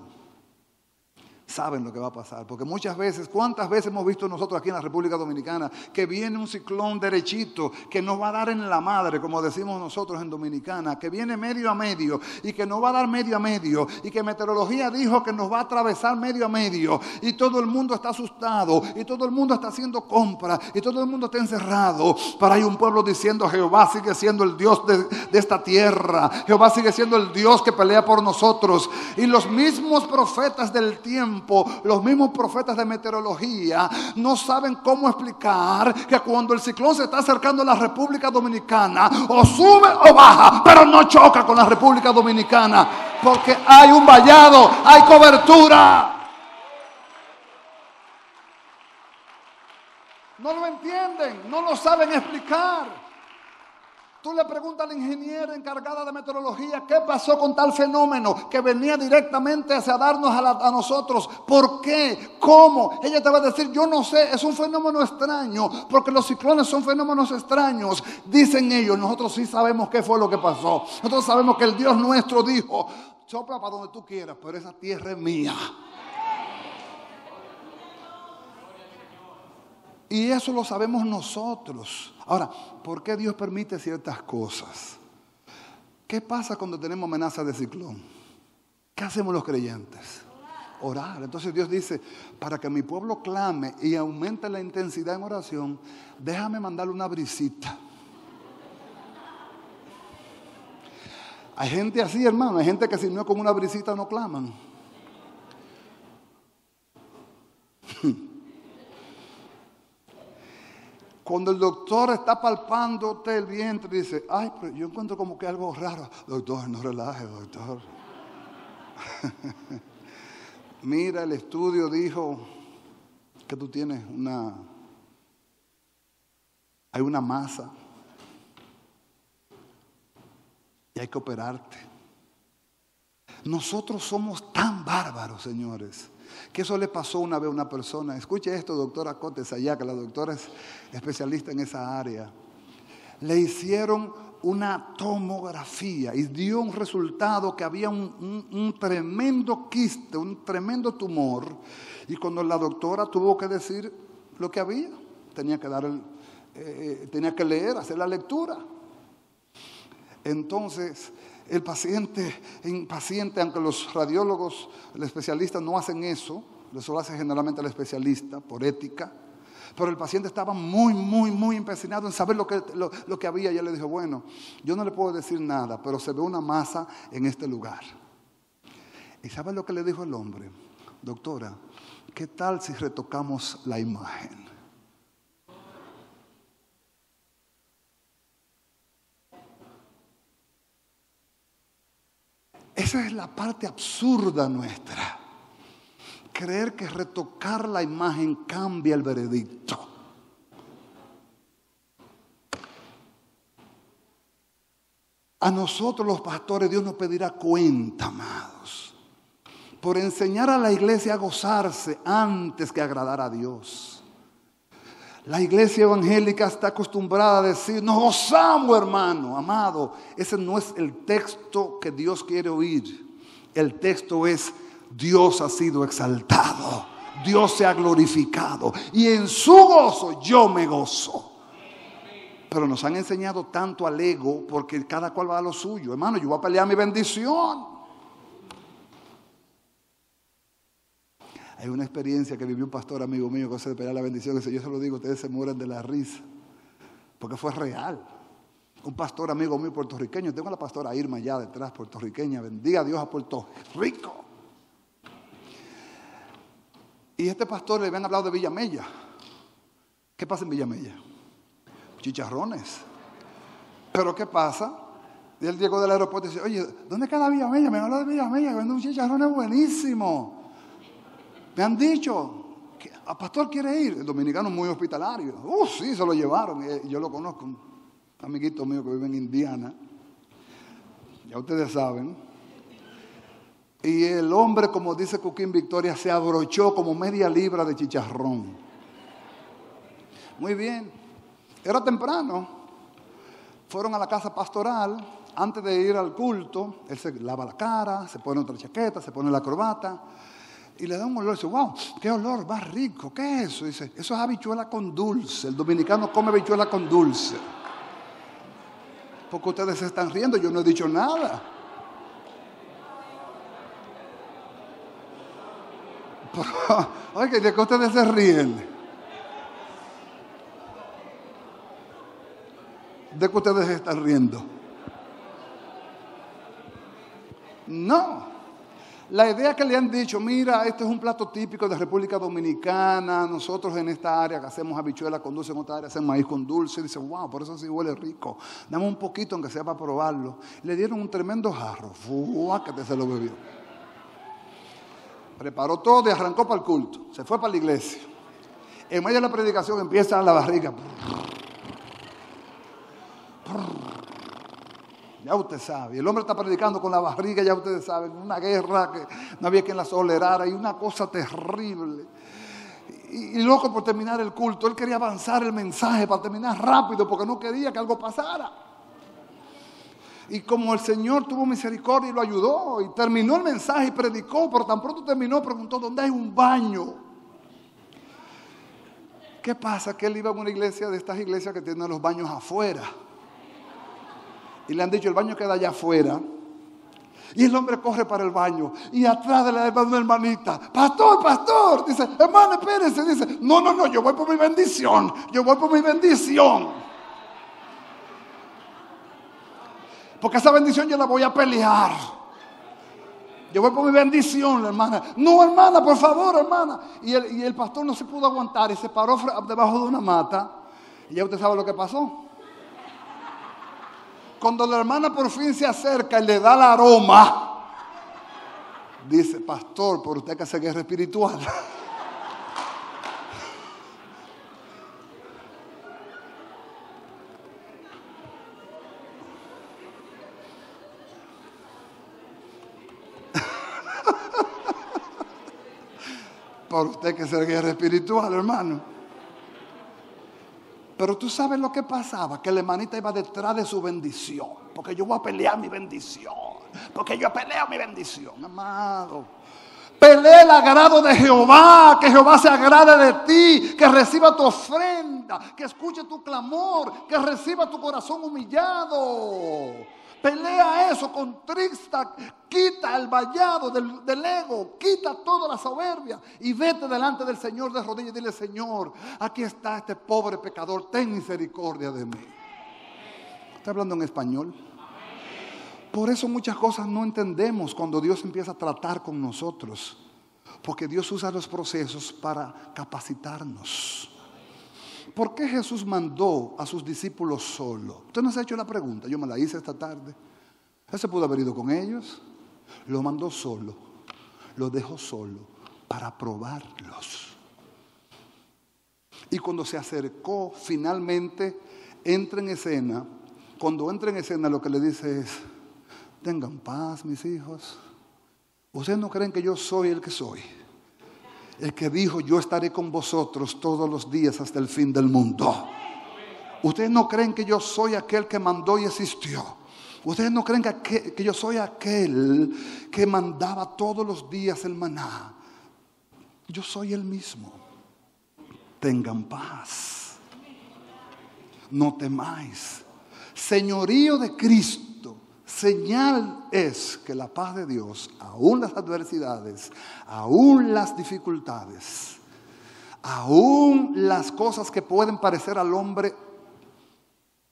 saben lo que va a pasar, porque muchas veces, ¿cuántas veces hemos visto nosotros aquí en la República Dominicana que viene un ciclón derechito que nos va a dar en la madre, como decimos nosotros en Dominicana, que viene medio a medio y que nos va a dar medio a medio, y que meteorología dijo que nos va a atravesar medio a medio, y todo el mundo está asustado, y todo el mundo está haciendo compras, y todo el mundo está encerrado? Pero hay un pueblo diciendo: Jehová sigue siendo el Dios de esta tierra, Jehová sigue siendo el Dios que pelea por nosotros. Y los mismos profetas del tiempo, los mismos profetas de meteorología, no saben cómo explicar que cuando el ciclón se está acercando a la República Dominicana, o sube o baja, pero no choca con la República Dominicana, porque hay un vallado, hay cobertura. No lo entienden, no lo saben explicar. Tú le preguntas a la ingeniera encargada de meteorología qué pasó con tal fenómeno que venía directamente hacia darnos a nosotros. ¿Por qué? ¿Cómo? Ella te va a decir: yo no sé, es un fenómeno extraño, porque los ciclones son fenómenos extraños. Dicen ellos. Nosotros sí sabemos qué fue lo que pasó. Nosotros sabemos que el Dios nuestro dijo: sopla para donde tú quieras, pero esa tierra es mía. Y eso lo sabemos nosotros. Ahora, ¿por qué Dios permite ciertas cosas? ¿Qué pasa cuando tenemos amenaza de ciclón? ¿Qué hacemos los creyentes? Orar. Entonces Dios dice, para que mi pueblo clame y aumente la intensidad en oración, déjame mandarle una brisita. Hay gente así, hermano, hay gente que si no es con una brisita no claman. Cuando el doctor está palpándote el vientre, dice, ay, pero yo encuentro como que algo raro. Doctor, no relaje, doctor. Mira, el estudio dijo que tú tienes hay una masa y hay que operarte. Nosotros somos tan bárbaros, señores, que eso le pasó una vez a una persona. Escuche esto, doctora Cotes allá, que la doctora es especialista en esa área. Le hicieron una tomografía y dio un resultado que había un tremendo quiste, un tremendo tumor. Y cuando la doctora tuvo que decir lo que había, tenía que leer, hacer la lectura. Entonces, el paciente, aunque los radiólogos, los especialistas no hacen eso lo hace generalmente el especialista por ética, pero el paciente estaba muy empecinado en saber lo que había. Y él le dijo, bueno, yo no le puedo decir nada, pero se ve una masa en este lugar. ¿Y sabe lo que le dijo el hombre? Doctora, ¿qué tal si retocamos la imagen? Esa es la parte absurda nuestra. Creer que retocar la imagen cambia el veredicto. A nosotros los pastores Dios nos pedirá cuenta, amados, por enseñar a la iglesia a gozarse antes que agradar a Dios. La iglesia evangélica está acostumbrada a decir, nos gozamos, hermano, amado. Ese no es el texto que Dios quiere oír. El texto es, Dios ha sido exaltado, Dios se ha glorificado y en su gozo yo me gozo. Pero nos han enseñado tanto al ego porque cada cual va a lo suyo. Hermano, yo voy a pelear mi bendición. Hay una experiencia que vivió un pastor amigo mío que se de pelear la bendición. Yo se lo digo, ustedes se mueren de la risa porque fue real. Un pastor amigo mío puertorriqueño, tengo a la pastora Irma allá detrás, puertorriqueña, bendiga a Dios a Puerto Rico. Y este pastor le habían hablado de Villamella. ¿Qué pasa en Villamella? Chicharrones. Pero ¿qué pasa? Y él llegó del aeropuerto y dice, oye, ¿dónde queda Villamella? Me habló de Villamella, que vende un chicharrón buenísimo. Me han dicho, que el pastor quiere ir. El dominicano muy hospitalario. Sí, se lo llevaron. Y yo lo conozco, un amiguito mío que vive en Indiana. Ya ustedes saben. Y el hombre, como dice Cuquín Victoria, se abrochó como media libra de chicharrón. Muy bien. Era temprano. Fueron a la casa pastoral. Antes de ir al culto, él se lava la cara, se pone otra chaqueta, se pone la corbata. Y le da un olor. Dice, wow, qué olor más rico. ¿Qué es eso? Dice, eso es habichuela con dulce. El dominicano come habichuela con dulce. Porque ustedes se están riendo, yo no he dicho nada. Oye, ¿de qué ustedes se ríen? ¿De qué ustedes se están riendo? No. La idea que le han dicho, mira, este es un plato típico de República Dominicana, nosotros en esta área que hacemos habichuela con dulce, en otra área hacemos maíz con dulce, y dicen, wow, por eso sí huele rico, dame un poquito aunque sea para probarlo. Le dieron un tremendo jarro, que se lo bebió. Preparó todo y arrancó para el culto, se fue para la iglesia. En medio de la predicación empieza la barriga. Ya usted sabe, el hombre está predicando con la barriga, ya ustedes saben, una guerra que no había quien la tolerara y una cosa terrible. Y loco por terminar el culto, él quería avanzar el mensaje para terminar rápido porque no quería que algo pasara. Y como el Señor tuvo misericordia y lo ayudó y terminó el mensaje y predicó, pero tan pronto terminó preguntó, ¿dónde hay un baño? ¿Qué pasa? Que él iba a una iglesia de estas iglesias que tienen los baños afuera. Y le han dicho, el baño queda allá afuera. Y el hombre corre para el baño. Y atrás de la una hermanita, pastor, pastor. Dice, hermano, espérese. Dice, no, yo voy por mi bendición. Yo voy por mi bendición. Porque esa bendición yo la voy a pelear. Yo voy por mi bendición, la hermana. No, hermana, por favor, hermana. Y el pastor no se pudo aguantar y se paró debajo de una mata. Y ya usted sabe lo que pasó. Cuando la hermana por fin se acerca y le da el aroma, dice, pastor, por usted que hace guerra espiritual. Por usted que hace guerra espiritual, hermano. Pero tú sabes lo que pasaba, que la hermanita iba detrás de su bendición, porque yo voy a pelear mi bendición, porque yo peleo mi bendición, amado. Pelea el agrado de Jehová, que Jehová se agrade de ti, que reciba tu ofrenda, que escuche tu clamor, que reciba tu corazón humillado. Pelea eso con trista, quita el vallado del ego, quita toda la soberbia y vete delante del Señor de rodillas y dile, Señor, aquí está este pobre pecador, ten misericordia de mí. ¿Está hablando en español? Por eso muchas cosas no entendemos cuando Dios empieza a tratar con nosotros, porque Dios usa los procesos para capacitarnos. ¿Por qué Jesús mandó a sus discípulos solo? Usted no se ha hecho la pregunta, yo me la hice esta tarde. Él se pudo haber ido con ellos. Lo mandó solo, lo dejó solo para probarlos. Y cuando se acercó, finalmente entra en escena. Cuando entra en escena, lo que le dice es, tengan paz, mis hijos. ¿Ustedes no creen que yo soy el que soy? El que dijo, yo estaré con vosotros todos los días hasta el fin del mundo. Ustedes no creen que yo soy aquel que mandó y existió. Ustedes no creen que yo soy aquel que mandaba todos los días el maná. Yo soy el mismo. Tengan paz. No temáis. Señorío de Cristo. Señal es que la paz de Dios, aún las adversidades, aún las dificultades, aún las cosas que pueden parecer al hombre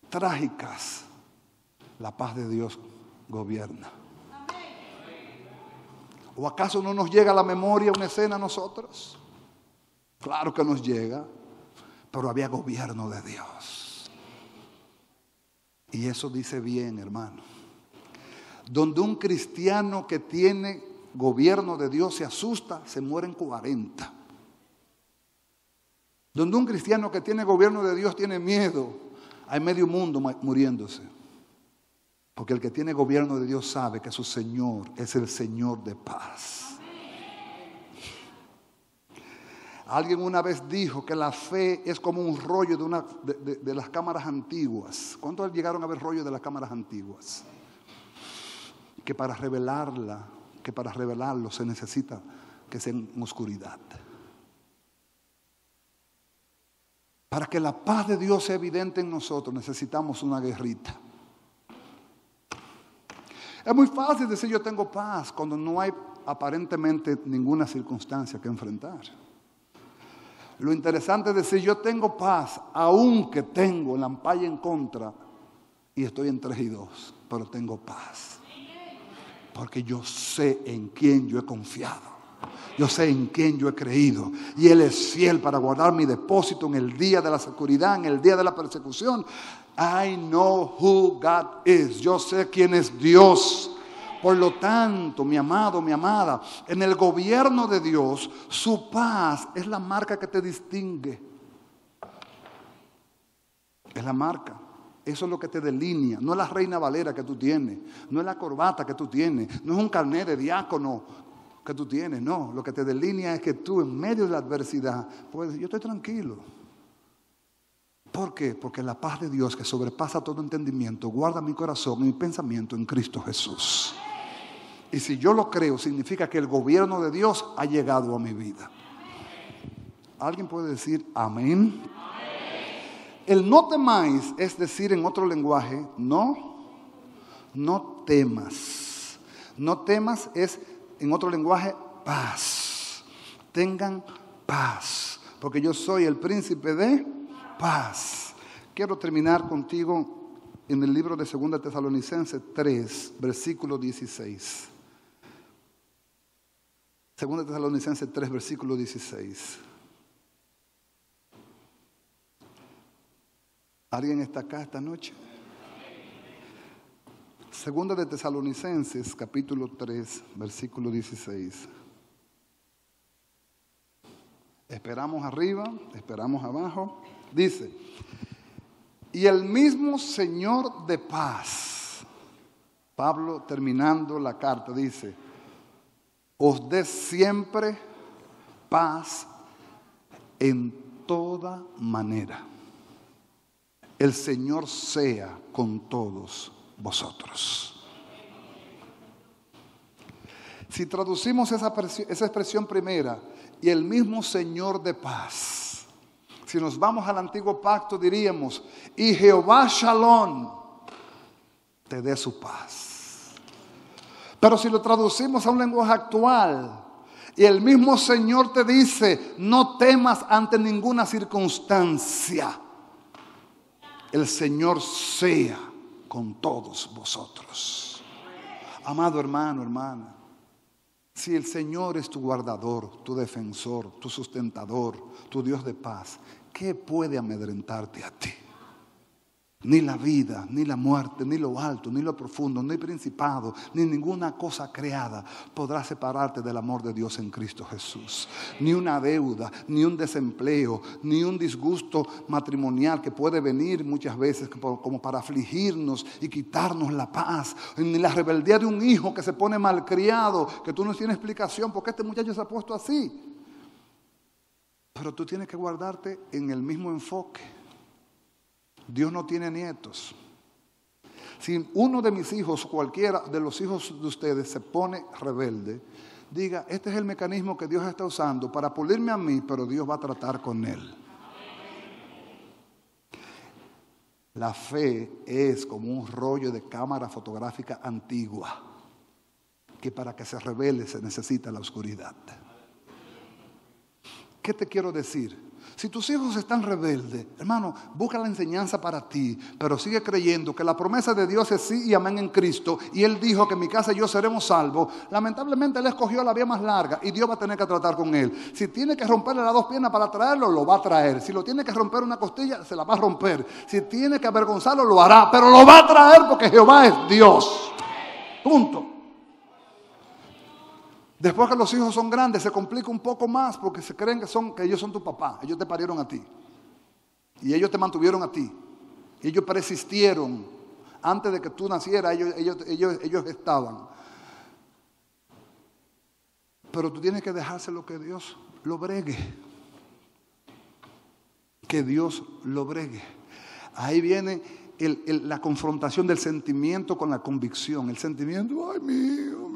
trágicas, la paz de Dios gobierna. ¿O acaso no nos llega a la memoria una escena a nosotros? Claro que nos llega, pero había gobierno de Dios. Y eso dice bien, hermano. Donde un cristiano que tiene gobierno de Dios se asusta, se mueren 40. Donde un cristiano que tiene gobierno de Dios tiene miedo, hay medio mundo muriéndose. Porque el que tiene gobierno de Dios sabe que su Señor es el Señor de paz. Alguien una vez dijo que la fe es como un rollo de las cámaras antiguas. ¿Cuántos llegaron a ver rollos de las cámaras antiguas? Que para revelarlo se necesita que sea en oscuridad. Para que la paz de Dios sea evidente en nosotros necesitamos una guerrita. Es muy fácil decir yo tengo paz cuando no hay aparentemente ninguna circunstancia que enfrentar. Lo interesante es decir yo tengo paz aunque tengo la ampalla en contra y estoy en 3 y 2, pero tengo paz. Porque yo sé en quién yo he confiado. Yo sé en quién yo he creído. Y Él es fiel para guardar mi depósito en el día de la seguridad, en el día de la persecución. I know who God is. Yo sé quién es Dios. Por lo tanto, mi amado, mi amada, en el gobierno de Dios, su paz es la marca que te distingue. Es la marca. Eso es lo que te delinea. No es la Reina Valera que tú tienes. No es la corbata que tú tienes. No es un carnet de diácono que tú tienes. No, lo que te delinea es que tú en medio de la adversidad puedes decir, yo estoy tranquilo. ¿Por qué? Porque la paz de Dios que sobrepasa todo entendimiento guarda mi corazón y mi pensamiento en Cristo Jesús. Y si yo lo creo, significa que el gobierno de Dios ha llegado a mi vida. ¿Alguien puede decir amén? El no temáis es decir en otro lenguaje, no temas. No temas es en otro lenguaje paz. Tengan paz, porque yo soy el príncipe de paz. Quiero terminar contigo en el libro de 2 Tesalonicenses 3, versículo 16. 2 Tesalonicenses 3, versículo 16. ¿Alguien está acá esta noche? 2 de Tesalonicenses, capítulo 3, versículo 16. Esperamos arriba, esperamos abajo. Dice, y el mismo Señor de paz, Pablo terminando la carta dice, os dé siempre paz en toda manera. El Señor sea con todos vosotros. Si traducimos esa expresión primera, y el mismo Señor de paz, si nos vamos al antiguo pacto diríamos, y Jehová Shalom te dé su paz. Pero si lo traducimos a un lenguaje actual, y el mismo Señor te dice, no temas ante ninguna circunstancia, el Señor sea con todos vosotros. Amado hermano, hermana, si el Señor es tu guardador, tu defensor, tu sustentador, tu Dios de paz, ¿qué puede amedrentarte a ti? Ni la vida, ni la muerte, ni lo alto, ni lo profundo, ni principado, ni ninguna cosa creada podrá separarte del amor de Dios en Cristo Jesús. Ni una deuda, ni un desempleo, ni un disgusto matrimonial que puede venir muchas veces como para afligirnos y quitarnos la paz. Ni la rebeldía de un hijo que se pone malcriado, que tú no tienes explicación por qué este muchacho se ha puesto así. Pero tú tienes que guardarte en el mismo enfoque. Dios no tiene nietos. Si uno de mis hijos, cualquiera de los hijos de ustedes se pone rebelde, diga, este es el mecanismo que Dios está usando para pulirme a mí, pero Dios va a tratar con él. La fe es como un rollo de cámara fotográfica antigua, que para que se revele se necesita la oscuridad. ¿Qué te quiero decir? Si tus hijos están rebeldes, hermano, busca la enseñanza para ti, pero sigue creyendo que la promesa de Dios es sí y amén en Cristo. Y Él dijo que en mi casa y yo seremos salvos. Lamentablemente Él escogió la vía más larga y Dios va a tener que tratar con él. Si tiene que romperle las dos piernas para traerlo, lo va a traer. Si lo tiene que romper una costilla, se la va a romper. Si tiene que avergonzarlo, lo hará, pero lo va a traer porque Jehová es Dios. Punto. Después que los hijos son grandes se complica un poco más porque se creen que ellos son tu papá. Ellos te parieron a ti. Y ellos te mantuvieron a ti. Ellos persistieron. Antes de que tú nacieras, ellos estaban. Pero tú tienes que dejárselo que Dios lo bregue. Que Dios lo bregue. Ahí viene la confrontación del sentimiento con la convicción. El sentimiento, ay mío,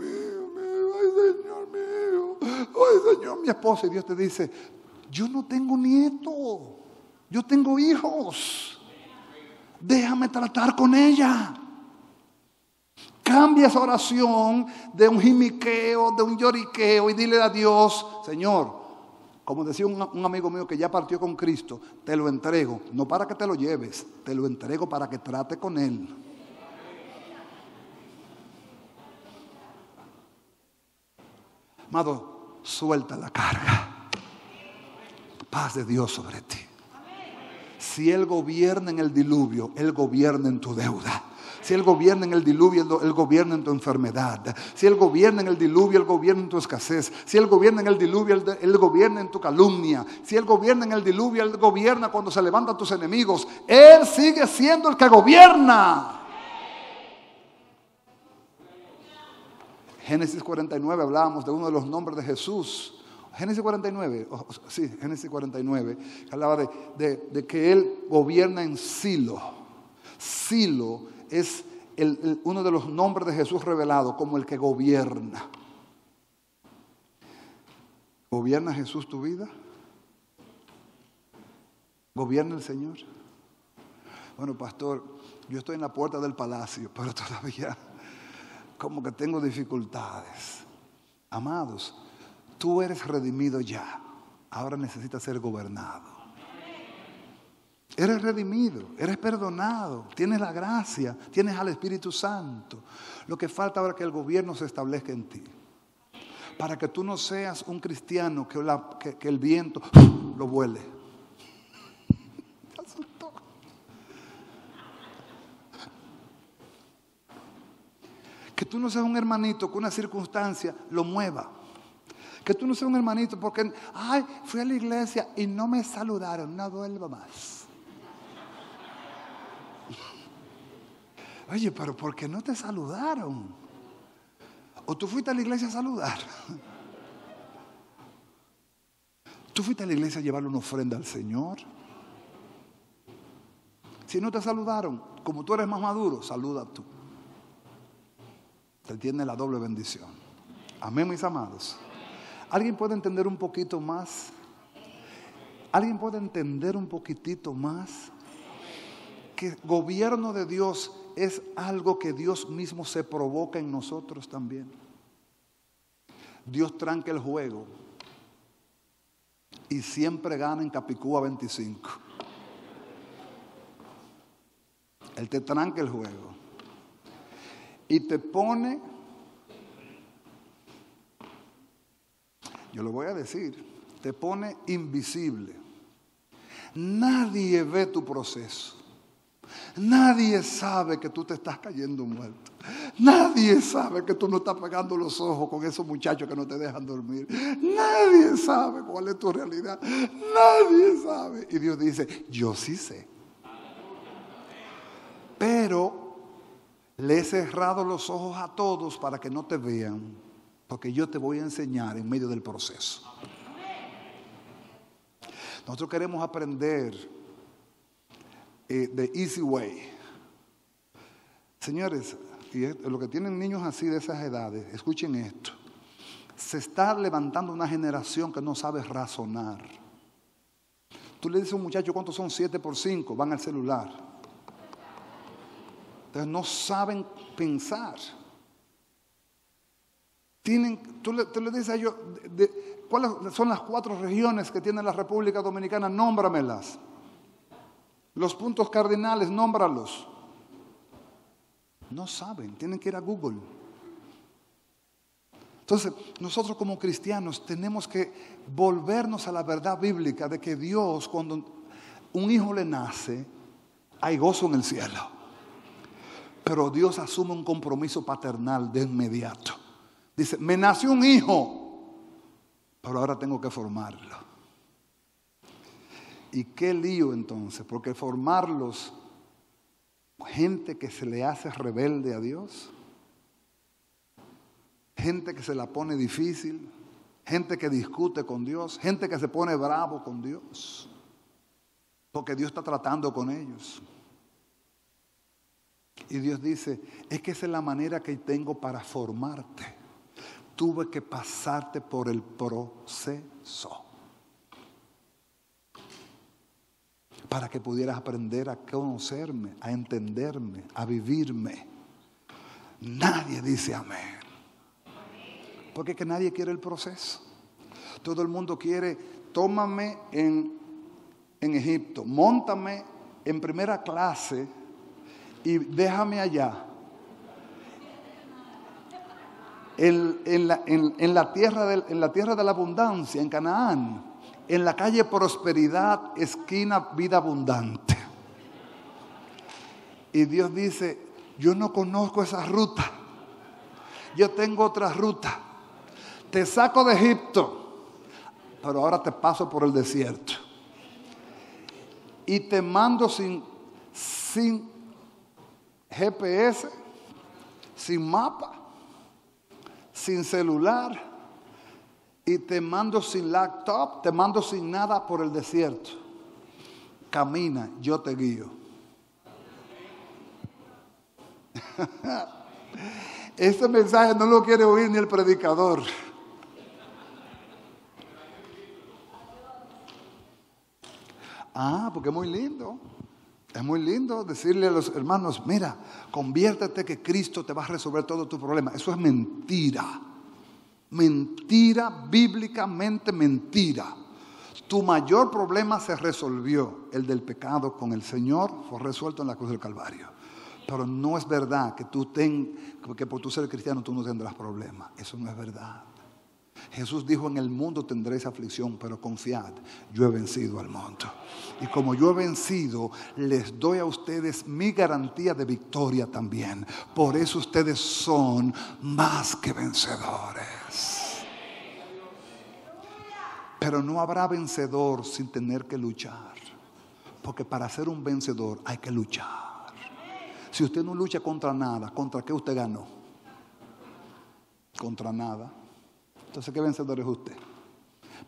ay Señor mío, ay Señor, mi esposa. Y Dios te dice, yo no tengo nieto, yo tengo hijos. Déjame tratar con ella. Cambia esa oración de un jimiqueo, de un lloriqueo y dile a Dios, Señor, como decía un amigo mío que ya partió con Cristo, te lo entrego, no para que te lo lleves, te lo entrego para que trate con Él. Amado, suelta la carga. Paz de Dios sobre ti. Si Él gobierna en el diluvio, Él gobierna en tu deuda. Si Él gobierna en el diluvio, Él gobierna en tu enfermedad. Si Él gobierna en el diluvio, Él gobierna en tu escasez. Si Él gobierna en el diluvio, Él gobierna en tu calumnia. Si Él gobierna en el diluvio, Él gobierna cuando se levantan tus enemigos. Él sigue siendo el que gobierna. Génesis 49 hablábamos de uno de los nombres de Jesús. Génesis 49, sí, Génesis 49, hablaba de que Él gobierna en Silo. Silo es uno de los nombres de Jesús revelado como el que gobierna. ¿Gobierna Jesús tu vida? ¿Gobierna el Señor? Bueno, pastor, yo estoy en la puerta del palacio, pero todavía como que tengo dificultades. Amados, tú eres redimido ya. Ahora necesitas ser gobernado. Eres redimido, eres perdonado, tienes la gracia, tienes al Espíritu Santo. Lo que falta ahora es que el gobierno se establezca en ti. Para que tú no seas un cristiano que el viento lo vuele. Que tú no seas un hermanito que una circunstancia lo mueva. Que tú no seas un hermanito porque, ay, fui a la iglesia y no me saludaron, no vuelvo más. Oye, pero ¿por qué no te saludaron? ¿O tú fuiste a la iglesia a saludar? ¿Tú fuiste a la iglesia a llevarle una ofrenda al Señor? Si no te saludaron, como tú eres más maduro, saluda tú. Te tiene la doble bendición. Amén, mis amados. ¿Alguien puede entender un poquito más? ¿Alguien puede entender un poquitito más? Que el gobierno de Dios es algo que Dios mismo se provoca en nosotros también. Dios tranca el juego y siempre gana en Capicúa 25. Él te tranca el juego y te pone, yo lo voy a decir, te pone invisible. Nadie ve tu proceso. Nadie sabe que tú te estás cayendo muerto. Nadie sabe que tú no estás pegando los ojos con esos muchachos que no te dejan dormir. Nadie sabe cuál es tu realidad. Nadie sabe. Y Dios dice, yo sí sé. Pero le he cerrado los ojos a todos para que no te vean. Porque yo te voy a enseñar en medio del proceso. Nosotros queremos aprender the easy way. Señores, y los que tienen niños así de esas edades, escuchen esto. Se está levantando una generación que no sabe razonar. Tú le dices a un muchacho, ¿cuántos son 7 por 5? Van al celular. Entonces no saben pensar. Tú le dices a ellos, ¿cuáles son las 4 regiones que tiene la República Dominicana? Nómbramelas. Los puntos cardinales, nómbralos. No saben, tienen que ir a Google. Entonces, nosotros como cristianos tenemos que volvernos a la verdad bíblica de que Dios, cuando un hijo le nace, hay gozo en el cielo. Pero Dios asume un compromiso paternal de inmediato. Dice, me nació un hijo, pero ahora tengo que formarlo. ¿Y qué lío entonces? Porque formarlos, gente que se le hace rebelde a Dios, gente que se la pone difícil, gente que discute con Dios, gente que se pone bravo con Dios, porque Dios está tratando con ellos. Y Dios dice, es que esa es la manera que tengo para formarte. Tuve que pasarte por el proceso. Para que pudieras aprender a conocerme, a entenderme, a vivirme. Nadie dice amén. Porque es que nadie quiere el proceso. Todo el mundo quiere, tómame en Egipto, móntame en primera clase y déjame allá. En la tierra de la abundancia, en Canaán. En la calle Prosperidad, esquina Vida Abundante. Y Dios dice, yo no conozco esa ruta. Yo tengo otra ruta. Te saco de Egipto, pero ahora te paso por el desierto. Y te mando sin GPS, sin mapa, sin celular. Y te mando sin laptop, te mando sin nada por el desierto. Camina, yo te guío. Este mensaje no lo quiere oír ni el predicador. Porque es muy lindo. Es muy lindo decirle a los hermanos, mira, conviértete que Cristo te va a resolver todo tu problema. Eso es mentira. Mentira, bíblicamente mentira. Tu mayor problema se resolvió. El del pecado con el Señor fue resuelto en la cruz del Calvario. Pero no es verdad que que por tu ser cristiano tú no tendrás problemas. Eso no es verdad. Jesús dijo, en el mundo tendréis aflicción, pero confiad, yo he vencido al mundo. Y como yo he vencido, les doy a ustedes mi garantía de victoria también. Por eso ustedes son más que vencedores. Pero no habrá vencedor sin tener que luchar. Porque para ser un vencedor hay que luchar. Si usted no lucha contra nada, ¿contra qué usted ganó? Contra nada. Entonces, ¿qué vencedor es usted?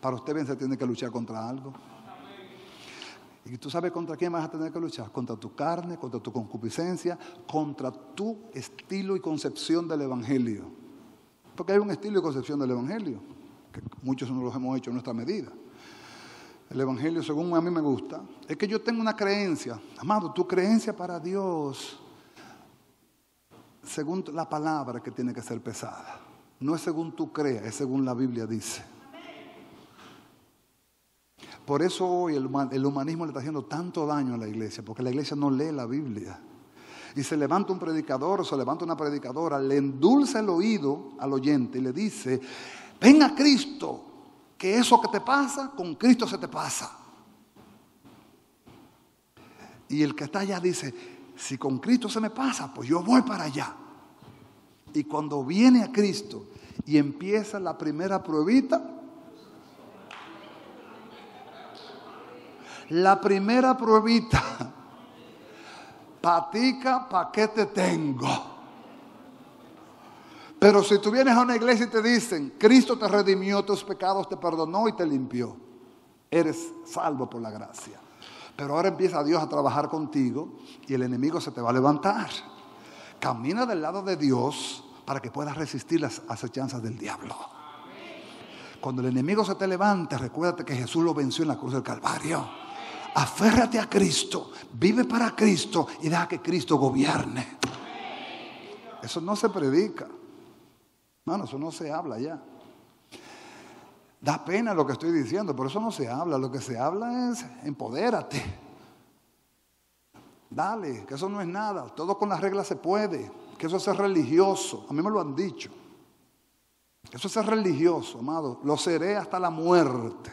Para usted vencer tiene que luchar contra algo. ¿Y tú sabes contra quién vas a tener que luchar? Contra tu carne, contra tu concupiscencia, contra tu estilo y concepción del Evangelio. Porque hay un estilo y concepción del Evangelio, que muchos no los hemos hecho en nuestra medida. El Evangelio, según a mí me gusta, es que yo tengo una creencia. Amado, tu creencia para Dios, según la palabra, que tiene que ser pesada. No es según tú creas, es según la Biblia dice. Por eso hoy el humanismo le está haciendo tanto daño a la iglesia, porque la iglesia no lee la Biblia. Y se levanta un predicador o se levanta una predicadora, le endulza el oído al oyente y le dice, ven a Cristo, que eso que te pasa, con Cristo se te pasa. Y el que está allá dice, si con Cristo se me pasa, pues yo voy para allá. Y cuando viene a Cristo y empieza la primera pruebita, patica, ¿pa' qué te tengo? Pero si tú vienes a una iglesia y te dicen, Cristo te redimió, tus pecados te perdonó y te limpió, eres salvo por la gracia. Pero ahora empieza Dios a trabajar contigo y el enemigo se te va a levantar. Camina del lado de Dios para que puedas resistir las acechanzas del diablo. Cuando el enemigo se te levante, recuérdate que Jesús lo venció en la cruz del Calvario. Aférrate a Cristo, vive para Cristo y deja que Cristo gobierne. Eso no se predica. No, eso no se habla ya. Da pena lo que estoy diciendo, pero eso no se habla. Lo que se habla es empodérate. Dale, que eso no es nada. Todo con las reglas se puede. Que eso es ser religioso. A mí me lo han dicho. Eso es ser religioso, amado. Lo seré hasta la muerte.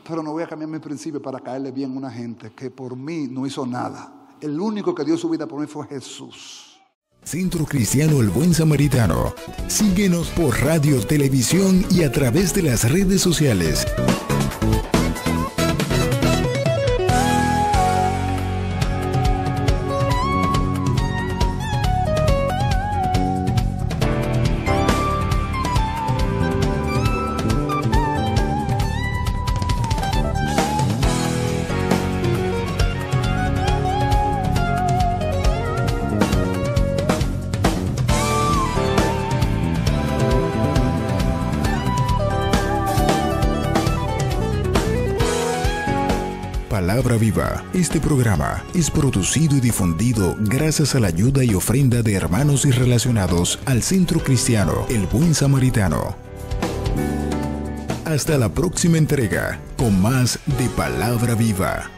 Pero no voy a cambiar mi principio para caerle bien a una gente que por mí no hizo nada. El único que dio su vida por mí fue Jesús. Centro Cristiano El Buen Samaritano. Síguenos por radio, televisión y a través de las redes sociales. Palabra Viva. Este programa es producido y difundido gracias a la ayuda y ofrenda de hermanos y relacionados al Centro Cristiano El Buen Samaritano. Hasta la próxima entrega con más de Palabra Viva.